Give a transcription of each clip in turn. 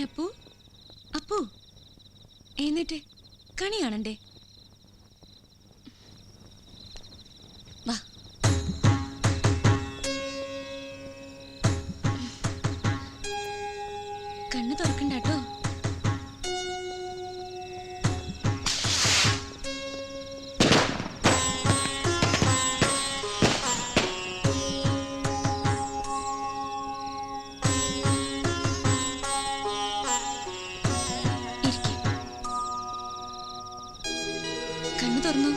മോനെ അപ്പു, അപ്പു എന്നിട്ട് കണി കാണണ്ടേ? വാ. കണ്ണ് തുറക്കണ്ടാട്ടോ. കണ്ണു തുറന്നു.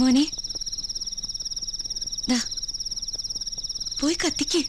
മോനെ ദാ പോയി കത്തിക്ക്.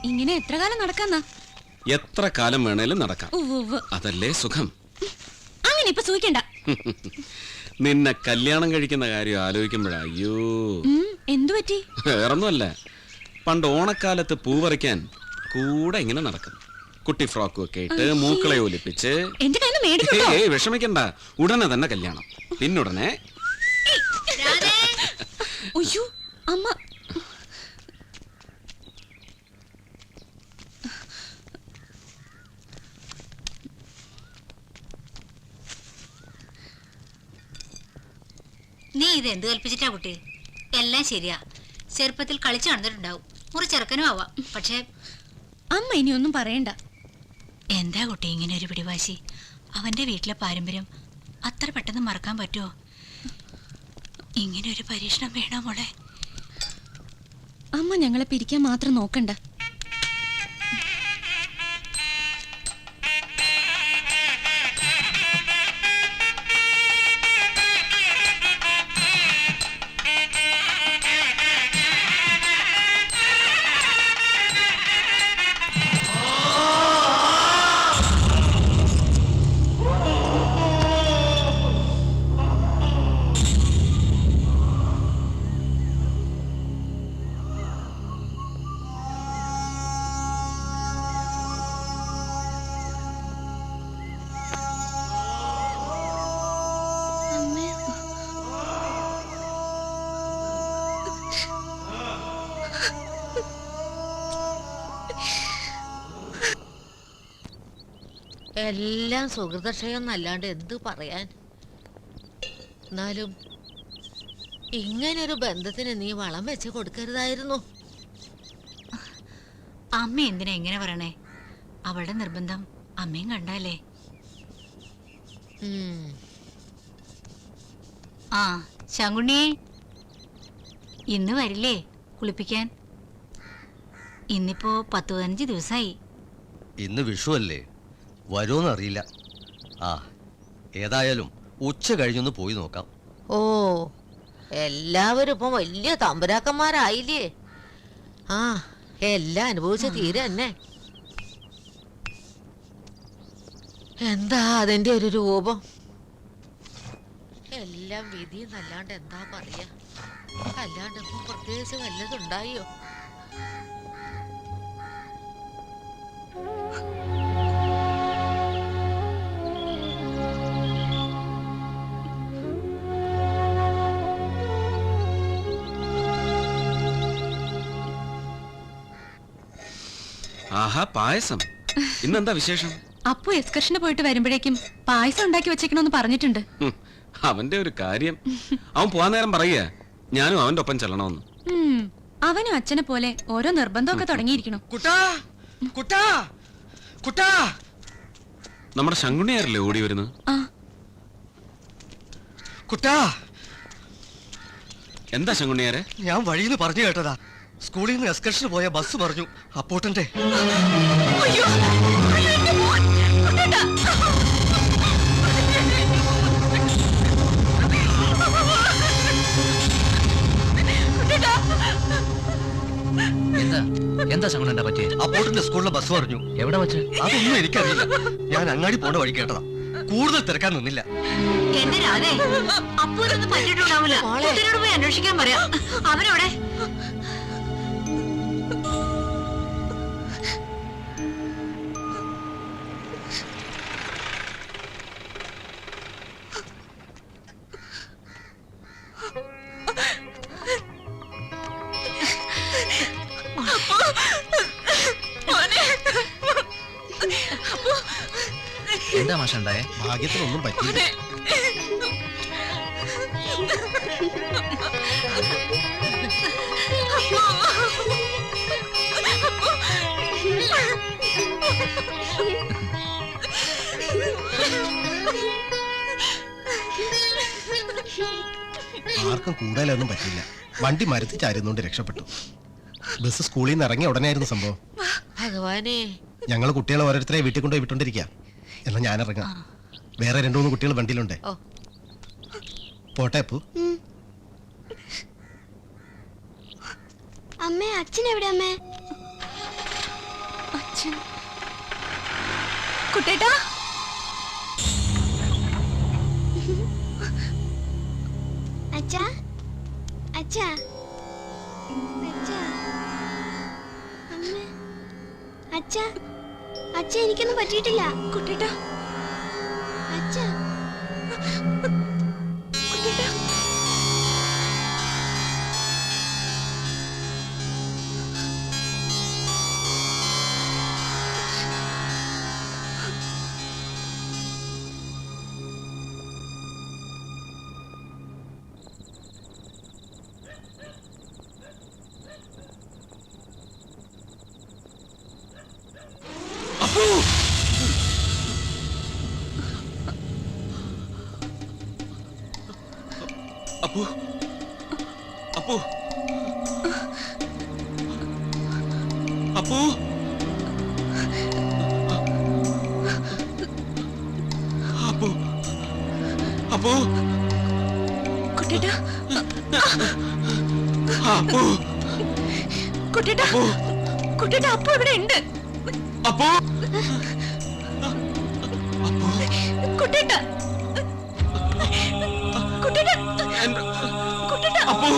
ഇങ്ങനെ എത്ര കാലം നടക്കാന്നാ? എത്ര കാലം വേണേലും നടക്കാം. അതല്ലേ സുഖം. അങ്ങനെ ഇപ്പൊ സൂഹിക്കണ്ട. നിന്നെ കല്യാണം കഴിക്കുന്ന കാര്യം ആലോചിക്കുമ്പോഴാ അയ്യോ. എന്തു പറ്റി? വേറൊന്നുമല്ല, പണ്ട് ഓണക്കാലത്ത് പൂ പറിക്കാൻ കൂടെ ഇങ്ങനെ നടക്കും. കുട്ടി ഫ്രോക്കും ഒക്കെ ഇട്ട് മൂക്കളെ ഒലിപ്പിച്ച്. വിഷമിക്കണ്ട, ഉടനെ തന്നെ കല്യാണം. പിന്നുടനെ അയ്യോ അമ്മ. നീ ഇത് എന്ത് കൽപ്പിച്ചിട്ടാ കുട്ടി? എല്ലാം ശരിയാ. ചെറുപ്പത്തിൽ കളിച്ചു നടന്നിട്ടുണ്ടാവും, മുറി ചെറുക്കനും ആവാം. പക്ഷേ അമ്മ ഇനിയൊന്നും പറയണ്ട. എന്താ കുട്ടി ഇങ്ങനെ ഒരു പിടിവാശി? അവന്റെ വീട്ടിലെ പാരമ്പര്യം അത്ര പെട്ടെന്ന് മറക്കാൻ പറ്റുമോ? ഇങ്ങനെ ഒരു പരീക്ഷണം വേണോ മോളെ? അമ്മ ഞങ്ങളെ പിരിക്കാൻ മാത്രം നോക്കണ്ട. എല്ലാം സുഹൃതക്ഷയൊന്നല്ലാണ്ട് എന്തു പറയാൻ. എന്നാലും ഇങ്ങനൊരു ബന്ധത്തിന് നീ വളം വെച്ച് കൊടുക്കരുതായിരുന്നു. അമ്മ എന്തിനാ എങ്ങനെ പറയണേ? അവളുടെ നിർബന്ധം അമ്മയും കണ്ടല്ലേ. ആ ശങ്കുണ്ണിയെ ഇന്ന് വരില്ലേ കുളിപ്പിക്കാൻ? ഇന്നിപ്പോ 10-15 ദിവസമായി. ഇന്ന് വിഷു അല്ലേ, വരുമെന്നറിയില്ല. ആ ഏതായാലും ഉച്ച കഴിഞ്ഞൊന്ന് പോയി നോക്കാം. ഓ, എല്ലാവരും ഇപ്പൊ വലിയ തമ്പുരാക്കന്മാരായില്ലേ? ആ, എല്ലാം അനുഭവിച്ച തീരെ തന്നെ. എന്താ അതിന്റെ ഒരു രൂപം? എല്ലാം വിധി എന്നല്ലാണ്ട് എന്താ പറയാ? അല്ലാണ്ട് ഇപ്പൊ പ്രത്യേകിച്ച് വല്ലതുണ്ടായോ? ആഹാ, പായസം. ഇന്നെന്താ വിശേഷം? അപ്പു എക്സ്കർഷന് പോയിട്ട് വരുമ്പോഴേക്കും പായസം ഉണ്ടാക്കി വെച്ചേക്കണോന്ന് പറഞ്ഞിട്ടുണ്ട്. അവന്റെ ഒരു കാര്യം. അവൻ പോവാൻ നേരം പറയുക ഞാനും അവന്റെ ഒപ്പം ചെല്ലണമെന്ന്. അവനും അച്ഛനെ പോലെ ഓരോ നിർബന്ധമൊക്കെ തുടങ്ങിയിരിക്കണം. നമ്മുടെ ശങ്കുണ്ണിയാരല്ലേ ഓടി വരുന്നത്? എന്താ ശങ്കുണ്ണിയാരെ? ഞാൻ വഴിയിൽ നിന്ന് പറഞ്ഞു കേട്ടതാ. സ്കൂളിൽ നിന്ന് എക്സ്കർഷന് പോയ ബസ് പറഞ്ഞു അപ്പോട്ടന്റെ. എന്താ ശങ്കുണ്ണന്റെ പറ്റിയ? അപ്പോട്ടന്റെ സ്കൂളിലെ ബസ് പറഞ്ഞു. എവിടെ വെച്ച്? അതൊന്നും എനിക്കറിയില്ല. ഞാൻ അങ്ങാടി പോണ വഴി കേട്ടതാ. കൂടുതൽ തിരക്കാൻ നിന്നില്ല. എന്തിനാതെ അപ്പൂരൊന്നും പറ്റിയിട്ടുണ്ടാവില്ല. കുട്ടീനോട് പോയി അന്വേഷിക്കാൻ പറയാം. അവനോടെ എന്താ മാഷണ്ടായേ? ഭാഗ്യത്തിനൊന്നും പറ്റിയില്ല. ആർക്കും കൂടുതലൊന്നും പറ്റില്ല. വണ്ടി മരത്തിൽ ചാരുന്നോണ്ട് രക്ഷപ്പെട്ടു. ബസ് സ്കൂളിൽ നിന്ന് ഇറങ്ങിയ ഉടനെയായിരുന്നു സംഭവം. ഭഗവാനെ, ഞങ്ങൾ കുട്ടികളെ ഓരോരുത്തരെ വീട്ടിൽ കൊണ്ടുപോയി വിട്ടോണ്ടിരിക്കാം. എന്നാ ഞാൻ ഇറങ്ങാം. വേറെ 2-3 കുട്ടികൾ വണ്ടിയിലുണ്ട്. പോട്ടെ അപ്പു. അമ്മേ, അച്ഛൻ എവിടെ? അമ്മേ, അച്ഛൻ കുട്ടേട്ടാ അച്ഛാ അച്ഛാ അച്ഛാ അമ്മ അച്ഛാ അച്ഛ എനിക്കൊന്നും പറ്റിയിട്ടില്ല കുട്ടേട്ടാ അച്ഛാ കുട്ടേട്ടാ അപ്പു അപ്പു അപ്പു അപ്പു അപ്പു കുട്ടേട്ടാ അപ്പു കുട്ടേട്ടാ കുട്ടേട്ടാ അപ്പു ഇവിടെ ഉണ്ട് അപ്പു കുട്ടേട്ടാ കുട്ടേട്ടാ കുട്ടേട്ടാ അപ്പു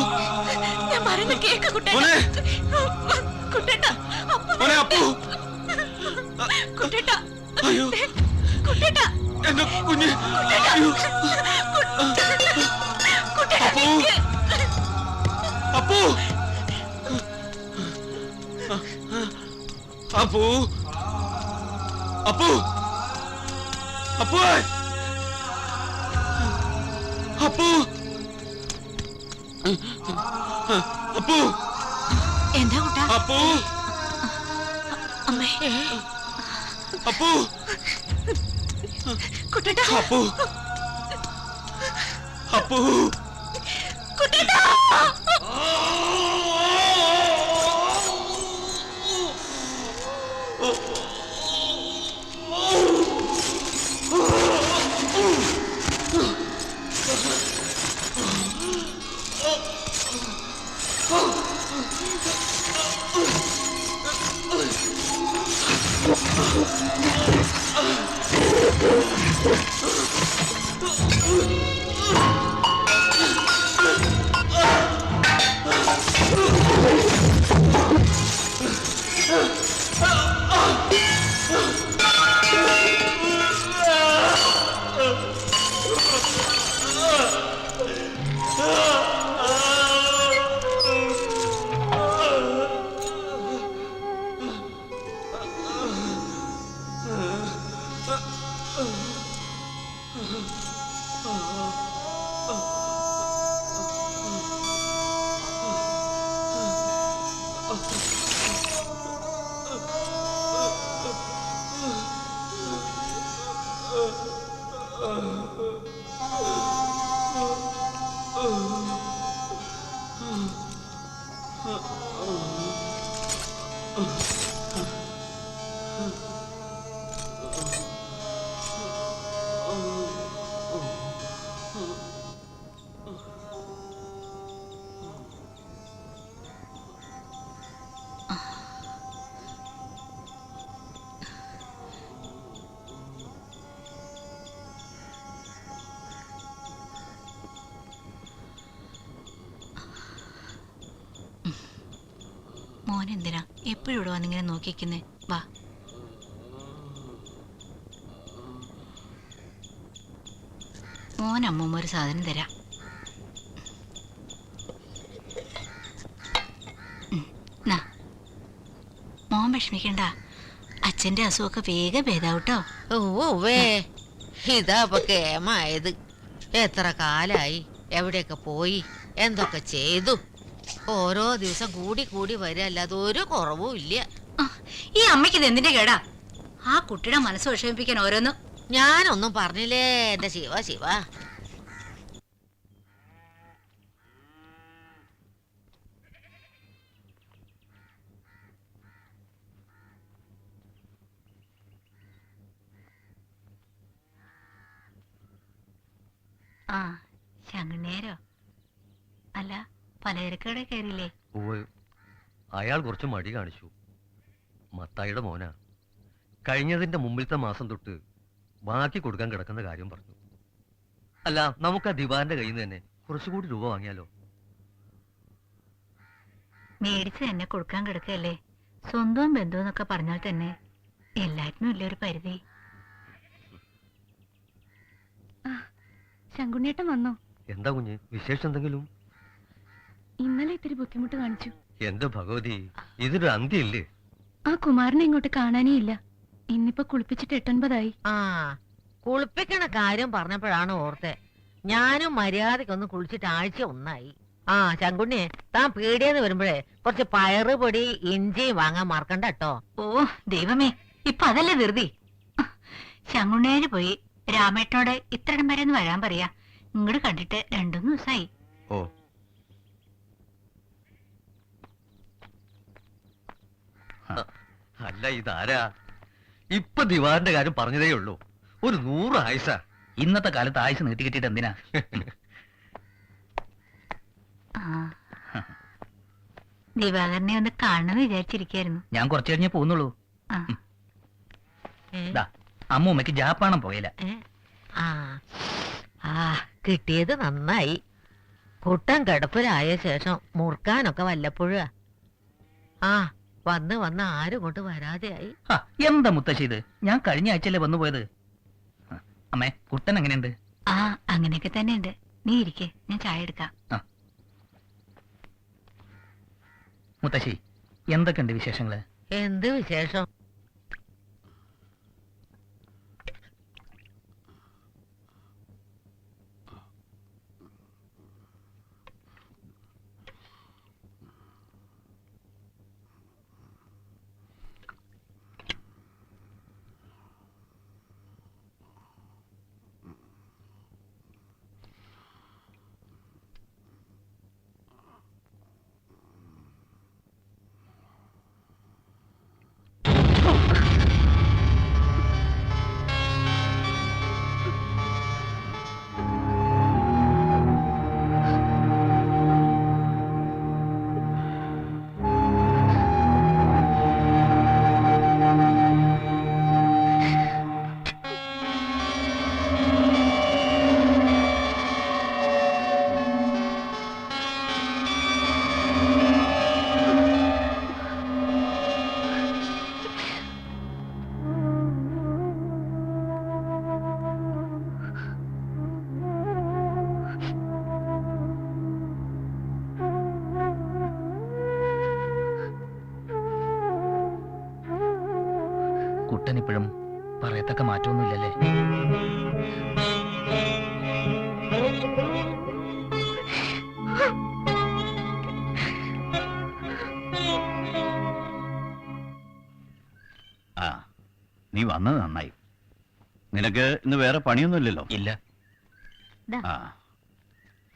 ഞാൻ പറയുന്ന കേക്ക് കുട്ടേട്ടാ മോനെ കുട്ടേട്ടാ അപ്പു മോനെ അപ്പു കുട്ടേട്ടാ അയ്യോ കുട്ടേട്ടാ എന്റെ കുഞ്ഞ് അയ്യോ കുട്ടേട്ടാ അപ്പു അപ്പു അപ്പു അപ്പു അപ്പു അപ്പു അപ്പു എന്താ കുട്ടാ? അപ്പു അമ്മേ അപ്പു കുട്ടേട്ടാ അപ്പു അപ്പു കുട്ടേട്ടാ മോനെന്തിനാ എപ്പോഴും ഇവിടെ വന്നിങ്ങനെ നോക്കിക്കുന്നേ? വാ. മോൻ അമ്മൂമ്മ ഒരു സാധനം തരാം. നാ മോൻ വിഷമിക്കണ്ട, അച്ഛൻ്റെ അസുഖമൊക്കെ വേഗം ഭേദാവട്ടോ. ഓവേ ഇതാ ഇപ്പൊ കേമായത്. എത്ര കാലായി, എവിടെയൊക്കെ പോയി, എന്തൊക്കെ ചെയ്തു. ഓരോ ദിവസം കൂടി കൂടി വരിക, അല്ലാതെ ഒരു കുറവും ഇല്ല. ഈ അമ്മയ്ക്ക് ഇത് എന്തിന്റെ കേടാ? ആ കുട്ടിയുടെ മനസ്സ് വിഷമിപ്പിക്കാൻ ഓരോന്നും. ഞാനൊന്നും പറഞ്ഞില്ലേ എന്റെ ശിവ ശിവ. ആ ശങ്ങനേരോ അല്ല, പലചരക്കടെ കയറിയില്ലേ? അയാൾ കുറച്ച് മടി കാണിച്ചു. മത്തായിയുടെ മോനാ. കഴിഞ്ഞതിന്റെ മുമ്പിലത്തെ മാസം തൊട്ട് ബാക്കി കൊടുക്കാൻ കിടക്കുന്ന കാര്യം പറഞ്ഞു. അല്ല, നമുക്ക് ആ ദിവാന്റെ കയ്യിൽ നിന്ന് തന്നെ കുറച്ചുകൂടി രൂപ വാങ്ങിയാലോ? മേടിച്ച് തന്നെ കൊടുക്കാൻ കിടക്കല്ലേ. സ്വന്തവും ബന്ധുവും എന്നൊക്കെ പറഞ്ഞാൽ തന്നെ എല്ലാറ്റിനും ഇല്ല ഒരു പരിധി. ശങ്കുണ്ണേട്ടൻ വന്നോ? എന്താ കുഞ്ഞ്, വിശേഷം എന്തെങ്കിലും? ഇന്നലെ ഇത്തിരി ബുദ്ധിമുട്ട് കാണിച്ചു. എന്റെ ഭഗവതി, ഇതൊരു അന്ത്യമില്ലേ? ആ കുമാരനെ ഇങ്ങോട്ട് കാണാനേ ഇല്ല. ഇന്നിപ്പോ കുളിപ്പിച്ചിട്ട് 8-9 ആ കുളിപ്പിക്കണ കാര്യം പറഞ്ഞപ്പോഴാണ് ഓർത്തെ. ഞാനും മര്യാദക്കൊന്ന് കുളിച്ചിട്ട് ആഴ്ച 1 ആ ശങ്കുണ്ണിയെ, താൻ പീടിയെന്ന് വരുമ്പോഴേ കുറച്ച് പയറ് പൊടി ഇഞ്ചിയും വാങ്ങാൻ മറക്കണ്ട കേട്ടോ. ഓ ദൈവമേ, ഇപ്പൊ അതല്ലേ ധൃതി. ശങ്കുണ്ണേര് പോയി രാമേട്ടനോട് ഇത്രടം വരെ ഒന്ന് വരാൻ പറയാ. ഇങ്ങോട്ട് കണ്ടിട്ട് 2-3 ദിവസമായി. ഓ, അല്ല ഇതാരാ? ഇപ്പൊ ദിവാന്റെ കാര്യം പറഞ്ഞതേ ഉള്ളൂ. ഒരു 100 ആയുസ. ഇന്നത്തെ കാലത്ത് ആയുസ് നീട്ടി കിട്ടിയിട്ട് എന്തിനാ? ദിവാകരനെ ഒന്ന് കാണണമെന്ന് വിചാരിച്ചിരിക്കായിരുന്നു. ഞാൻ കുറച്ചു കഴിഞ്ഞേ പോകുന്നുള്ളൂ. ആ ദാ, അമ്മൂമ്മക്ക് ജാപ്പാണം പോയില്ല. ആ ആ കിട്ടിയത് നന്നായി. കുട്ടൻ കിടപ്പിലായ ശേഷം മുറുക്കാനൊക്കെ വല്ലപ്പോഴാ. ആ വന്ന് വന്ന് ആരും കൊണ്ട് വരാതെയായി. എന്താ മുത്തശ്ശി ഇത്? ഞാൻ കഴിഞ്ഞ ആഴ്ചയല്ലേ വന്നു പോയത്. അമ്മേ, കുട്ടൻ എങ്ങനെയുണ്ട്? ആ അങ്ങനെയൊക്കെ തന്നെ ഉണ്ട്. നീ ഇരിക്കേ, ഞാൻ ചായ എടുക്കാം. മുത്തശ്ശി, എന്തൊക്കെയുണ്ട് വിശേഷങ്ങള്? എന്ത് വിശേഷം? കുട്ടൻ ഇപ്പോഴും പറയത്തക്ക മാറ്റമൊന്നുമില്ലല്ലേ? ആ, നീ വന്നത് നന്നായി. നിനക്ക് ഇന്ന് വേറെ പണിയൊന്നുമില്ലല്ലോ? ഇല്ല. ആ,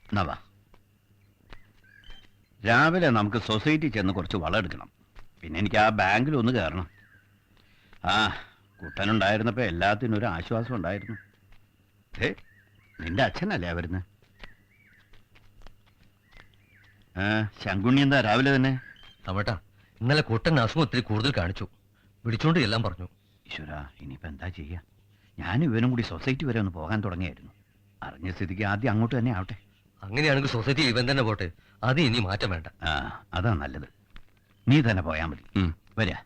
എന്നാ വാ. രാവിലെ നമുക്ക് സൊസൈറ്റി ചെന്ന് കുറച്ച് വളം എടുക്കണം. പിന്നെ എനിക്ക് ആ ബാങ്കിൽ ഒന്ന് കയറണം. ആ, കുട്ടനുണ്ടായിരുന്നപ്പോ എല്ലാത്തിനും ഒരു ആശ്വാസം ഉണ്ടായിരുന്നു. നിന്റെ അച്ഛനല്ലേ വരുന്നത്? ശങ്കുണ്ണി എന്താ രാവിലെ തന്നെ? അവട്ടാ, ഇന്നലെ കുട്ടൻ അസുഖം ഒത്തിരി കൂടുതൽ കാണിച്ചു. വിളിച്ചോണ്ട് എല്ലാം പറഞ്ഞു. ഈശ്വര, ഇനിയിപ്പോ എന്താ ചെയ്യാ? ഞാനും ഇവനും കൂടി സൊസൈറ്റി വരെ ഒന്ന് പോകാൻ തുടങ്ങിയായിരുന്നു. അറിഞ്ഞ സ്ഥിതിക്ക് ആദ്യം അങ്ങോട്ട് തന്നെ ആവട്ടെ. അങ്ങനെയാണെങ്കിൽ സൊസൈറ്റി ഇവൻ തന്നെ പോട്ടെ. അത് ഇനി മാറ്റം വേണ്ട. ആ, അതാ നല്ലത്. നീ തന്നെ പോയാ മതി. വരാ.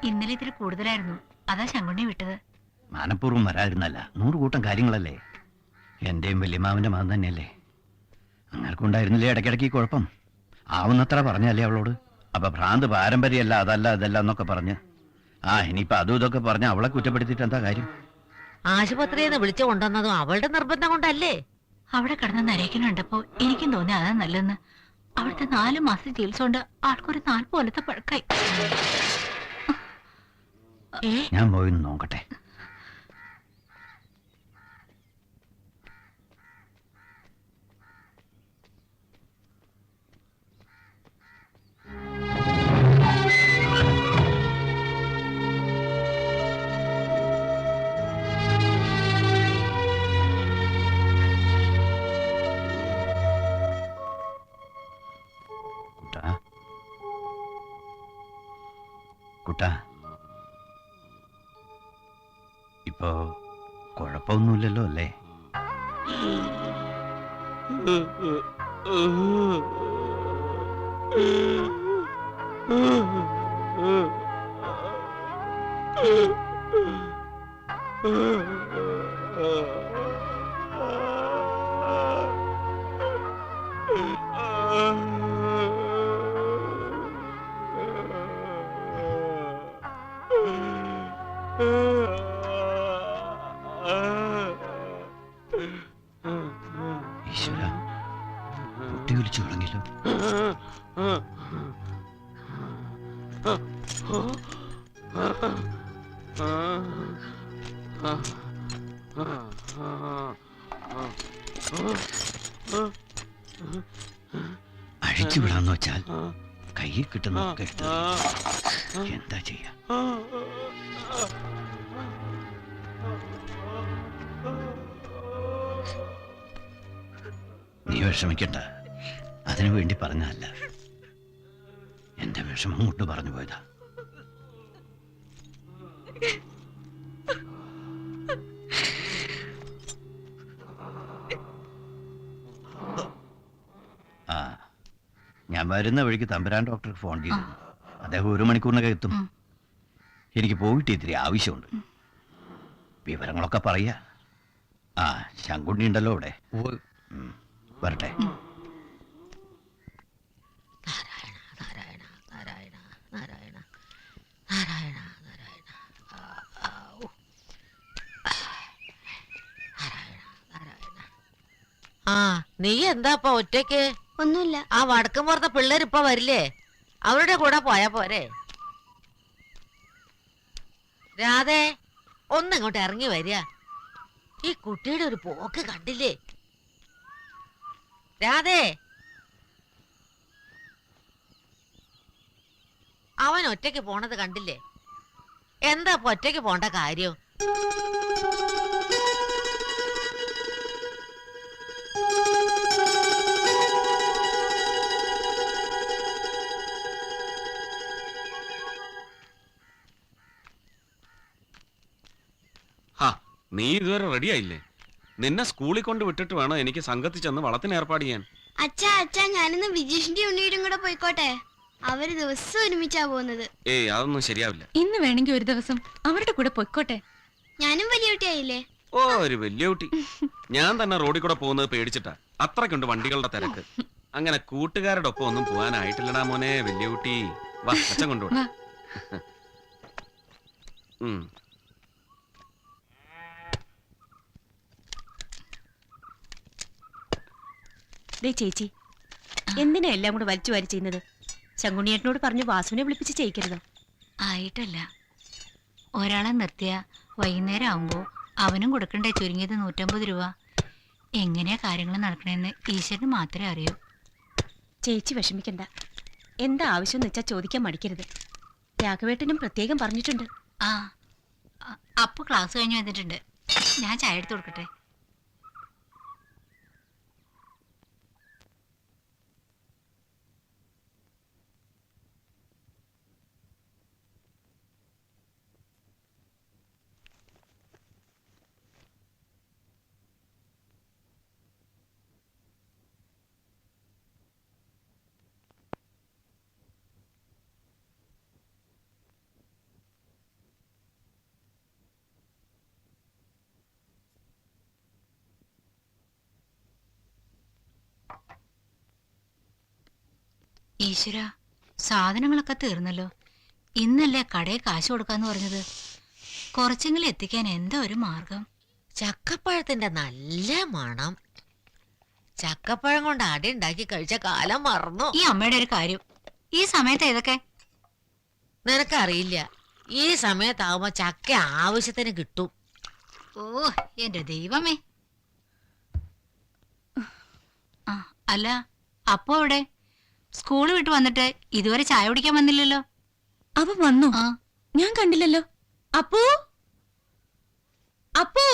ഇന്നലെ ഇത്തിരി കൂടുതലായിരുന്നു, അതാ ശങ്കുണ്ണി വിട്ടത്. മനഃപൂർവ്വം വരാതിരുന്നല്ല. 100 കൂട്ടം കാര്യങ്ങളല്ലേ. എന്റെയും വല്യമാവിന്റെ മകൻ തന്നെയല്ലേ. അങ്ങനെക്കുണ്ടായിരുന്നില്ലേ ഇടയ്ക്കിടയ്ക്ക് കുഴപ്പം? ആവുന്നത്ര പറഞ്ഞല്ലേ അവളോട്. അപ്പൊ ഭ്രാന്ത് പാരമ്പര്യമല്ല, അതല്ല അതല്ല എന്നൊക്കെ പറഞ്ഞ്. ആ, ഇനിയിപ്പൊ അതും ഇതൊക്കെ പറഞ്ഞ് അവളെ കുറ്റപ്പെടുത്തിയിട്ട് എന്താ കാര്യം? ആശുപത്രിയിൽ നിന്ന് വിളിച്ചു കൊണ്ടുവന്നതും അവളുടെ നിർബന്ധം കൊണ്ടല്ലേ? അവിടെ കിടന്ന് നരയ്ക്കണുണ്ടപ്പോ എനിക്കും തോന്നി അതാ നല്ലെന്ന്. അവിടുത്തെ 4 മാസം ചികിത്സ കൊണ്ട് ആൾക്കൊരു 4 പോലത്തെ പഴക്കായി. ഞാൻ പോയി നോക്കട്ടെ. കുട്ടാ, ഇപ്പോ കുഴപ്പമൊന്നുമില്ലല്ലോ അല്ലേ? ഈശ്വര, കുട്ടി വിളിച്ചു തുടങ്ങിയല്ലോ. അഴിച്ചു വിടാന്ന് വെച്ചാൽ കയ്യിൽ കിട്ടുന്നതൊക്കെ എടുത്ത് എന്താ ചെയ്യാ? നീ വിഷമിക്കണ്ട, അതിനു വേണ്ടി പറഞ്ഞതല്ല. എന്റെ വിഷമം കൊണ്ട് പറഞ്ഞു പോയതാ. ആ, ഞാൻ വരുന്ന വഴിക്ക് തമ്പുരാൻ ഡോക്ടർക്ക് ഫോൺ ചെയ്തു. അദ്ദേഹം 1 മണിക്കൂറിനകം എത്തും. എനിക്ക് പോയിട്ട് ഇത്തിരി ആവശ്യമുണ്ട്. വിവരങ്ങളൊക്കെ പറയാ. ആ, ശങ്കുണ്ണി ഉണ്ടല്ലോ ഇവിടെ. വരട്ടെ. നാരായണ നാരായണ നാരായണ നാരായണ നാരായണ നാരായണ നാരായണ. ആ, നീ എന്താ ഒറ്റയ്ക്ക്? ഒന്നുമില്ല. ആ വടക്കും പുറത്തെ പിള്ളേർ ഇപ്പൊ വരില്ലേ? അവരുടെ കൂടെ പോയാ പോരെ? രാധേ, ഒന്നിങ്ങോട്ട് ഇറങ്ങി വരിക. ഈ കുട്ടിയുടെ ഒരു പോക്ക് കണ്ടില്ലേ? രാധേ, അവൻ ഒറ്റയ്ക്ക് പോണത് കണ്ടില്ലേ? എന്താ ഒറ്റയ്ക്ക് പോണ്ട കാര്യം? നീ ഇതുവരെ റെഡി ആയില്ലേ? നിന്നെ സ്കൂളിൽ കൊണ്ട് വിട്ടിട്ട് വേണം എനിക്ക് സംഘത്തിൽ ചെന്ന് വളത്തിന് ഏർപ്പാട് ചെയ്യാൻ. അച്ഛാ ഞാനിന്ന് വിജീഷിന്റെ ഉണ്ണിയുടെ കൂടെ പോയിക്കോട്ടെ? അവര് ദിവസം ഒരുമിച്ചാ പോകുന്നത്. ഏയ്, അതൊന്നും ശരിയാവില്ല. ഇന്ന് വേണമെങ്കിൽ ഒരു ദിവസം അവരുടെ കൂടെ പൊയ്ക്കോട്ടെ. ഞാനും വലിയ കുട്ടിയായില്ലേ? ഓ, ഒരു വലിയ കുട്ടി. ഞാൻ തന്നെ റോഡിൽ കൂടെ പോകുന്നത് പേടിച്ചിട്ടാ. അത്രയ്ക്കുണ്ട് വണ്ടികളുടെ തിരക്ക്. അങ്ങനെ കൂട്ടുകാരുടെ ഒപ്പം ഒന്നും പോകാനായിട്ടില്ലടാ മോനെ വലിയ കുട്ടി. വാ, അച്ഛൻ കൊണ്ടുപോടാ. ചേച്ചി, എന്തിനാ എല്ലാം കൂടെ വലിച്ചു വാരി ചെയ്യുന്നത്? ശങ്കുണ്ണിയേട്ടനോട് പറഞ്ഞു വാസുവിനെ വിളിപ്പിച്ച് ചെയ്യിക്കരുതോ? ആയിട്ടല്ല, ഒരാളെ നിർത്തിയ വൈകുന്നേരം ആവുമ്പോ അവനും കൊടുക്കണ്ടേ ചുരുങ്ങിയത് 150 രൂപ. എങ്ങനെയാ കാര്യങ്ങൾ നടക്കണേന്ന് ഈശ്വരന് മാത്രമേ അറിയൂ. ചേച്ചി വിഷമിക്കണ്ട. എന്താ ആവശ്യം എന്ന് വെച്ചാൽ ചോദിക്കാൻ മടിക്കരുത്. രാഘവേട്ടനും പ്രത്യേകം പറഞ്ഞിട്ടുണ്ട്. ആ, അപ്പൊ ക്ലാസ് കഴിഞ്ഞു വന്നിട്ടുണ്ട്. ഞാൻ ചായ എടുത്ത് കൊടുക്കട്ടെ? ഈശ്വര, സാധനങ്ങളൊക്കെ തീർന്നല്ലോ. ഇന്നല്ലേ കടയിൽ കാശ് കൊടുക്കാന്ന് പറഞ്ഞത്. കുറച്ചെങ്കിലും എത്തിക്കാൻ എന്താ ഒരു മാർഗം? ചക്കപ്പഴത്തിന്റെ നല്ല മണം. ചക്കപ്പഴം കൊണ്ട് അടി ഉണ്ടാക്കി കഴിച്ച കാലം മറന്നു. ഈ അമ്മയുടെ ഒരു കാര്യം, ഈ സമയത്ത് ഏതൊക്കെ നിനക്കറിയില്ല. ഈ സമയത്താവുമ്പോ ചക്ക ആവശ്യത്തിന് കിട്ടും. ഓ എന്റെ ദൈവമേ. അല്ല, അപ്പോ ഇവിടെ സ്കൂള് വിട്ട് വന്നിട്ട് ഇതുവരെ ചായ കുടിക്കാൻ വന്നില്ലല്ലോ? അവൻ വന്നു? ഞാൻ കണ്ടില്ലല്ലോ. അപ്പൂ, അപ്പൂ,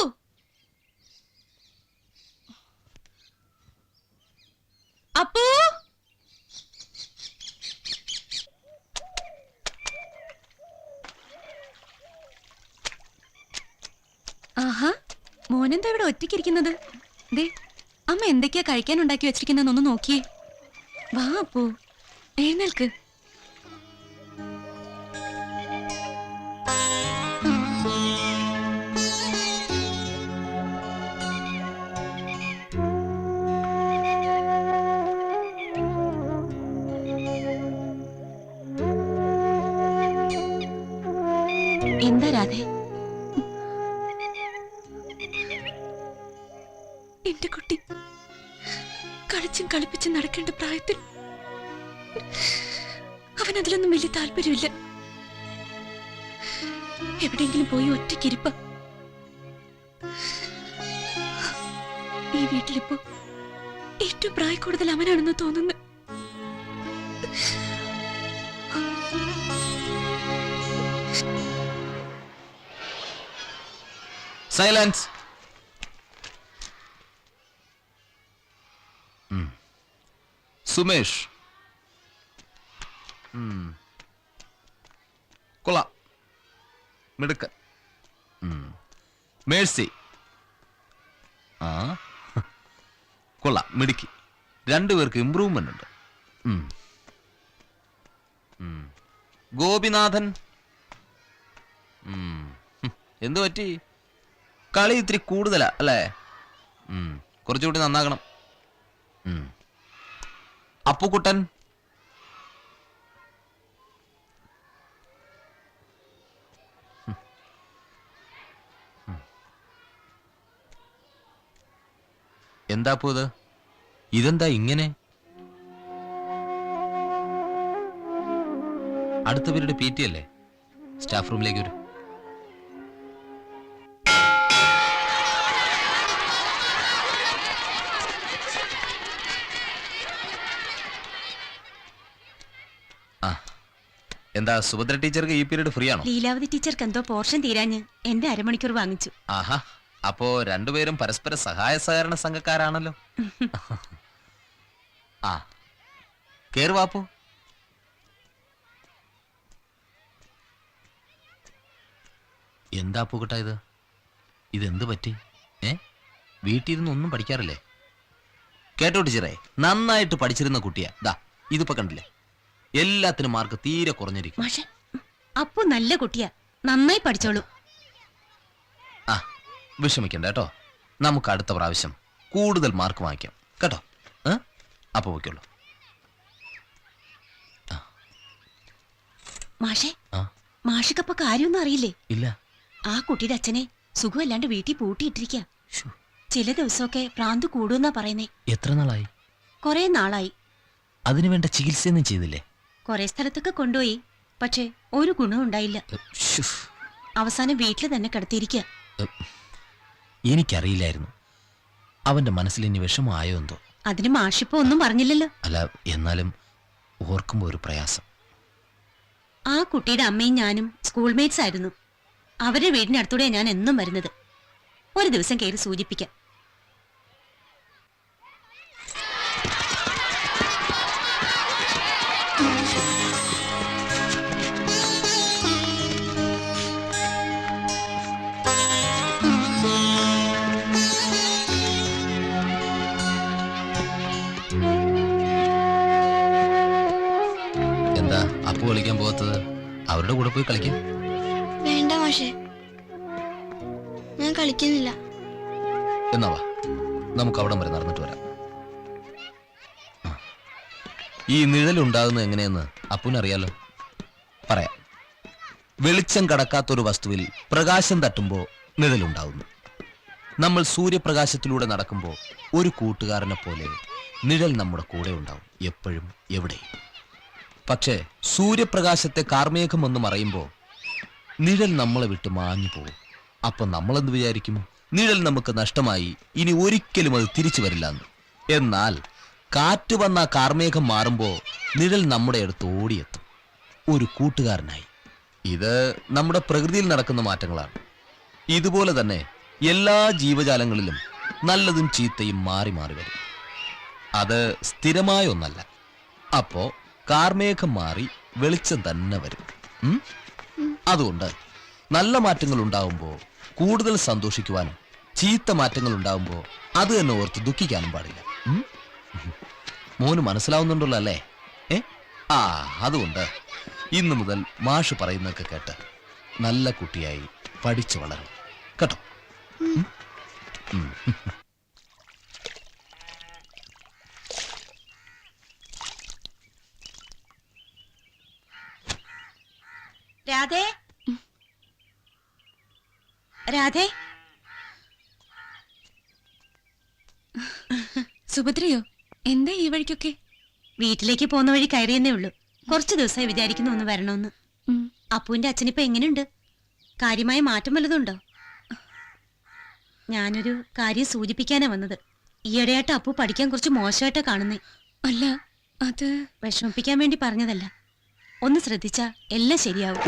അപ്പൂ. ആഹാ, മോനെന്താ ഇവിടെ ഒറ്റയ്ക്കിരിക്കുന്നത്? ദേ, അമ്മ എന്തൊക്കെയാ കഴിക്കാൻ ഉണ്ടാക്കി വെച്ചിരിക്കുന്നതെന്നൊന്ന് നോക്കിയേ. വാ അപ്പോ, എഴുന്നേൽക്ക്. എന്താ രാധേ? എന്റെ കുട്ടി കളിച്ചും കളിപ്പിച്ചും നടക്കേണ്ട പ്രായത്തിൽ അവനതിലൊന്നും വലിയ താല്പര്യമില്ല. എവിടെയെങ്കിലും പോയി ഒറ്റയ്ക്കിരിപ്പ. ഈ വീട്ടിലിപ്പോ ഏറ്റവും പ്രായക്കൂടുതൽ അവനാണെന്ന് തോന്നുന്നു. സൈലൻസ്. സുമേഷ്. കൊള്ളാം, മിടുക്കൻ. മേഴ്സി. ആ കൊള്ളാം, മിടുക്കി. രണ്ടുപേർക്ക് ഇംപ്രൂവ്മെന്റ് ഉണ്ട്. ഗോപിനാഥൻ. എന്തു പറ്റി? കളി ഇത്തിരി കൂടുതലാ അല്ലേ? കുറച്ചുകൂടി നന്നാകണം. അപ്പുക്കുട്ടൻ. എന്താ അപ്പു ഇത്? ഇതെന്താ ഇങ്ങനെ? അടുത്ത പീരീഡ് PT അല്ലേ? സ്റ്റാഫ് റൂമിലേക്ക് വരും. എന്താ സുഭദ്ര ടീച്ചർക്ക് ഈ പീരീഡ് ഫ്രീ ആണോ? ലീലാവതി ടീച്ചർക്ക് എന്തോ പോർഷൻ തീരാഞ്ഞ് എന്റെ അരമണിക്കൂർ വാങ്ങിച്ചു. ആഹാ, അപ്പോ രണ്ടുപേരും പരസ്പര സഹായ സഹകരണ സംഘക്കാരാണല്ലോ. ആ കേറുവാപ്പു. എന്താ പൂക്കട്ട ഇത്? ഇതെന്ത് പറ്റി? വീട്ടിൽ ഇരുന്ന് ഒന്നും പഠിക്കാറില്ലേ? കേട്ടോ ടീച്ചറേ, നന്നായിട്ട് പഠിച്ചിരുന്ന കുട്ടിയാ. ദാ ഇതിപ്പോ കണ്ടില്ലേ, എല്ലാത്തിനും മാർക്ക് തീരെ കുറഞ്ഞിരിക്കും. അപ്പു നല്ല കുട്ടിയാ, നന്നായി പഠിച്ചോളൂ. ആ വിഷമിക്കണ്ട കേട്ടോ, നമുക്ക് അടുത്ത പ്രാവശ്യം കൂടുതൽ മാർക്ക് വാങ്ങിക്കാം കേട്ടോ. അപ്പൊ വയ്ക്കുള്ളൂ. മാഷേ, മാഷിക്കപ്പ കാര്യമൊന്നും അറിയില്ലേ? ഇല്ല. ആ കുട്ടിയുടെ അച്ഛനെ സുഖമല്ലാണ്ട് വീട്ടിൽ പൂട്ടിയിട്ടിരിക്ക. ചില ദിവസമൊക്കെ ഭ്രാന്ത് കൂടുന്നാ പറയുന്നേ. എത്ര നാളായി? കൊറേ നാളായി. അതിനുവേണ്ട ചികിത്സയൊന്നും ചെയ്തില്ലേ? കൊറേ സ്ഥലത്തൊക്കെ കൊണ്ടുപോയി, പക്ഷെ ഒരു ഗുണവും ഉണ്ടായില്ല. അവസാനം വീട്ടിൽ തന്നെ കിടത്തിയിരിക്കുക. എനിക്കറിയില്ലായിരുന്നു അവന്റെ മനസ്സിൽ ഇനി വിഷമമായോ എന്തോ. അതിന് മാഷിപ്പോ ഒന്നും പറഞ്ഞില്ലല്ലോ. അല്ല, എന്നാലും ഓർക്കുമ്പോ ഒരു പ്രയാസം. ആ കുട്ടിയുടെ അമ്മയും ഞാനും സ്കൂൾ മേറ്റ്സ് ആയിരുന്നു. അവരുടെ വീടിനടുത്തൂടെയാണ് ഞാൻ എന്നും വരുന്നത്. ഒരു ദിവസം കയറി സൂചിപ്പിക്കാം. എന്താ അപ്പു കളിക്കാൻ പോകാത്തത്? അവരുടെ കൂടെ പോയി കളിക്കാം. വേണ്ട മാഷേ, ഞാൻ കളിക്കുന്നില്ല. എന്നാ വാ, നമുക്ക് അവിടം വരെ നടന്നിട്ട് വരാം. ഈ നിഴലുണ്ടാകുന്നത് എങ്ങനെയെന്ന് അപ്പുവിനറിയാലോ. പറയാം. വെളിച്ചം കടക്കാത്തൊരു വസ്തുവിൽ പ്രകാശം തട്ടുമ്പോൾ നിഴലുണ്ടാകുന്നു. നമ്മൾ സൂര്യപ്രകാശത്തിലൂടെ നടക്കുമ്പോൾ ഒരു കൂട്ടുകാരനെ പോലെ നിഴൽ നമ്മുടെ കൂടെ ഉണ്ടാവും, എപ്പോഴും എവിടെയും. പക്ഷേ സൂര്യപ്രകാശത്തെ കാർമേഘം ഒന്ന് മറയുമ്പോൾ നിഴൽ നമ്മളെ വിട്ട് മാഞ്ഞു പോകും. അപ്പൊ നമ്മളെന്ത് വിചാരിക്കും? നിഴൽ നമുക്ക് നഷ്ടമായി, ഇനി ഒരിക്കലും അത് തിരിച്ചു വരില്ല എന്ന്. എന്നാൽ കാറ്റ് വന്ന കാർമേഘം മാറുമ്പോൾ നിഴൽ നമ്മുടെ അടുത്ത് ഓടിയെത്തും, ഒരു കൂട്ടുകാരനായി. ഇത് നമ്മുടെ പ്രകൃതിയിൽ നടക്കുന്ന മാറ്റങ്ങളാണ്. ഇതുപോലെ തന്നെ എല്ലാ ജീവജാലങ്ങളിലും നല്ലതും ചീത്തയും മാറി മാറി വരും. അത് സ്ഥിരമായ ഒന്നല്ല. അപ്പോ കാർമേഘം മാറി വെളിച്ചം തന്നെ വരും. അതുകൊണ്ട് നല്ല മാറ്റങ്ങൾ ഉണ്ടാവുമ്പോൾ കൂടുതൽ സന്തോഷിക്കുവാനും ചീത്ത മാറ്റങ്ങൾ ഉണ്ടാവുമ്പോൾ അത് തന്നെ ഓർത്ത് ദുഃഖിക്കാനും പാടില്ല. മോന് മനസ്സിലാവുന്നുണ്ടല്ലോ അല്ലേ? ആ അതുകൊണ്ട് ഇന്നു മുതൽ മാഷ് പറയുന്നതൊക്കെ കേട്ട് നല്ല കുട്ടിയായി പഠിച്ചു വളരും കേട്ടോ. രാധേ, രാധേ, സുഭദ്രയോ? എന്താ ഈ വഴിക്കൊക്കെ? വീട്ടിലേക്ക് പോകുന്ന വഴി കയറിയെന്നേ ഉള്ളൂ. കുറച്ചു ദിവസമായി വിചാരിക്കുന്നു ഒന്ന് വരണമെന്ന്. അപ്പുവിന്റെ അച്ഛനിപ്പോ എങ്ങനെയുണ്ട്? കാര്യമായ മാറ്റം വല്ലതുണ്ടോ? ഞാനൊരു കാര്യം സൂചിപ്പിക്കാനാ വന്നത്. ഈയിടെയായിട്ട് അപ്പു പഠിക്കാൻ കുറച്ച് മോശമായിട്ടാ കാണുന്നേ. അല്ല, അത് വിഷമിപ്പിക്കാൻ വേണ്ടി പറഞ്ഞതല്ല. ഒന്ന് ശ്രദ്ധിച്ചാ എല്ലാം ശരിയാവും.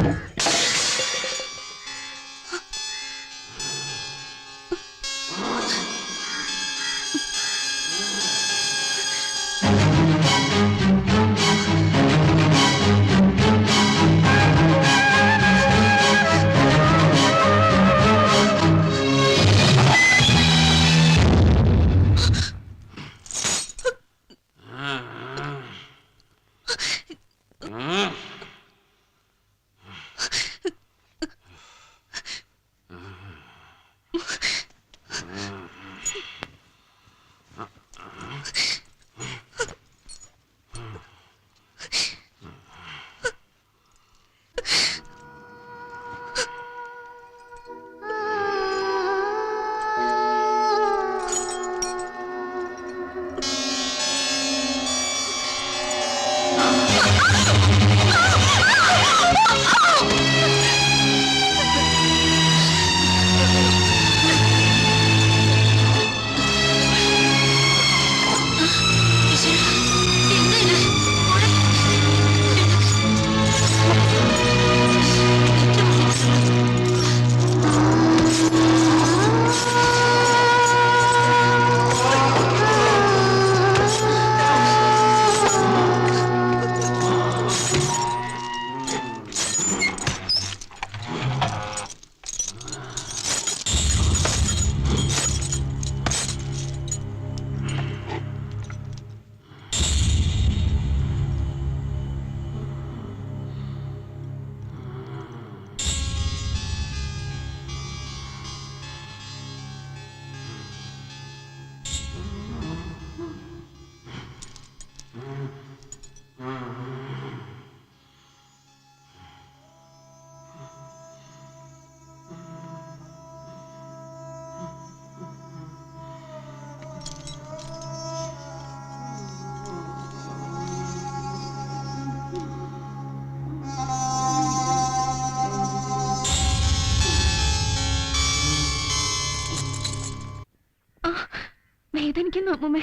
വേദനിക്കുന്നു അമ്മൂമ്മേ.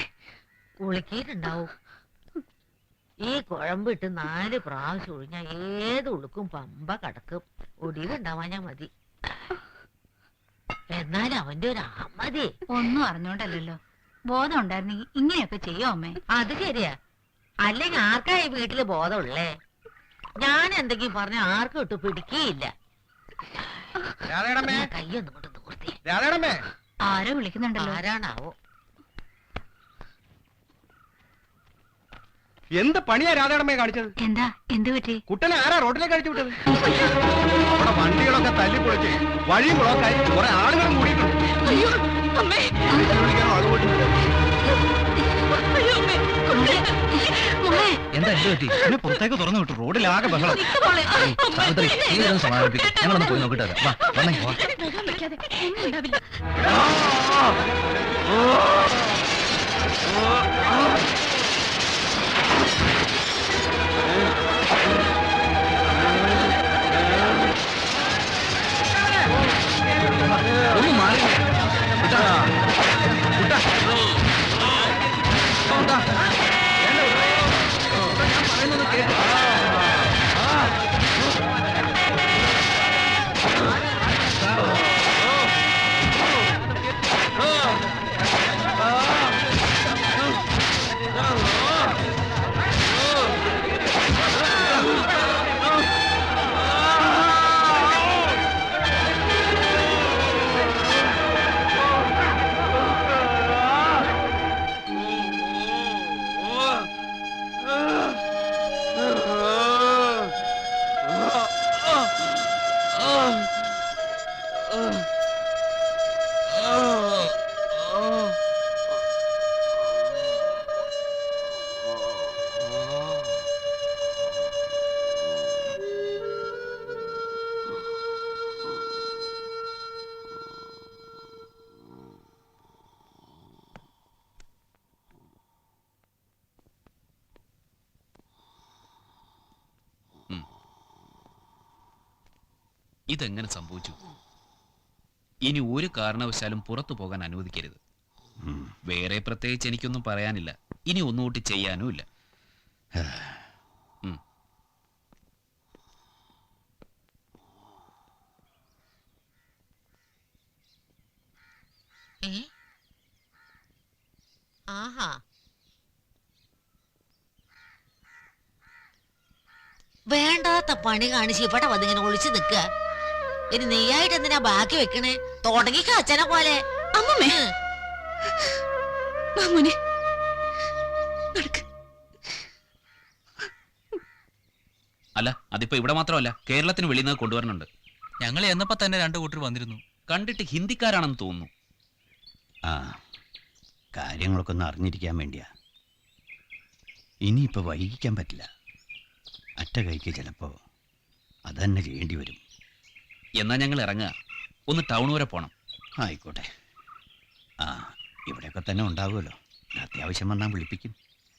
കുളിക്കിയിട്ടുണ്ടാവും. ഈ കുഴമ്പിട്ട് 4 പ്രാവശ്യം ഒഴിഞ്ഞ ഏത് ഉളുക്കും പമ്പ കടക്കും. ഒടിവുണ്ടാവാഞ്ഞാ മതി. എന്നാൽ അവന്റെ ഒരു അമ്മതി ഒന്നും അറിഞ്ഞോണ്ടല്ലോ. ബോധം ഉണ്ടായിരുന്നെങ്കിൽ ഇങ്ങനെയൊക്കെ ചെയ്യോ അമ്മേ? അത് ശരിയാ. അല്ലെങ്കിൽ ആർക്കാ ഈ വീട്ടില് ബോധമുള്ളേ? ഞാൻ എന്തെങ്കിലും പറഞ്ഞ ആർക്കും ഇട്ട് പിടിക്കുകയില്ല. കയ്യൊന്നും കൊണ്ട് ദൂർത്തി. ആരോ വിളിക്കുന്നുണ്ടല്ലോ. ആരാണാവോ? എന്ത് പണിയാ രാധാടമ്മയെ കാണിച്ചത്? എന്താ എന്ത് പറ്റി? കുട്ടനെ ആരാ റോഡിലേക്ക് അടിച്ചു വിട്ടത്? നമ്മുടെ വണ്ടികളൊക്കെ തല്ലിപ്പൊളിച്ച് വഴി ബ്ലോക്കായി കുറെ ആളുകളും കൂടിയിട്ടുണ്ട്. എന്താ എന്ത് പറ്റി? എന്നെ പുറത്തേക്ക് തുറന്നു വിട്ടു. റോഡിലാകെ ബഹളം. സാവിത്രി, നീ ഇതൊന്ന് സമാധാനിപ്പിക്കും. ഞങ്ങളൊന്ന് പോയി നോക്കിട്ട് വരാം. വാ, വന്നേ, വാ. ഒന്ന് മാറി ഇതെങ്ങനെ സംഭവിച്ചു? ഇനി ഒരു കാരണവശാലും പുറത്തു പോകാൻ അനുവദിക്കരുത്. വേറെ പ്രത്യേകിച്ച് എനിക്കൊന്നും പറയാനില്ല. ഇനി ഒന്നുകൂട്ടി ചെയ്യാനുമില്ല. ആഹാ, വേണ്ടാത്ത പണി കാണിച്ച് ഇവിടെ വന്നിങ്ങനെ ഒളിച്ചു നിക്ക. ഇനി നെയ്യായിട്ട് എന്തിനാ ബാക്കി വെക്കണേ? തുടങ്ങിക്ക അച്ഛനെ പോലെ. അമ്മമ്മേ, മാമോനെ നടക്ക്. അല്ല, അതിപ്പോ ഇവിടെ മാത്രമല്ല, കേരളത്തിന് വെളിയിൽ നിന്ന് കൊണ്ടുവരണുണ്ട്. ഞങ്ങൾ എന്നപ്പോ തന്നെ 2 കൂട്ടർ വന്നിരുന്നു. കണ്ടിട്ട് ഹിന്ദിക്കാരാണെന്ന് തോന്നുന്നു. ആ, കാര്യങ്ങളൊക്കെ ഒന്ന് അറിഞ്ഞിരിക്കാൻ വേണ്ടിയാ. ഇനിയിപ്പോൾ വൈകിക്കാൻ പറ്റില്ല. അറ്റ കൈക്ക് ചിലപ്പോൾ അതന്നെ ചെയ്യേണ്ടി വരും. എന്നാ ഞങ്ങൾ ഇറങ്ങുക. ഒന്ന് ടൗൺ വരെ പോണം. ആയിക്കോട്ടെ. ആ, ഇവിടെയൊക്കെ തന്നെ ഉണ്ടാവുമല്ലോ. അത്യാവശ്യം വന്നാൽ വിളിപ്പിക്കും.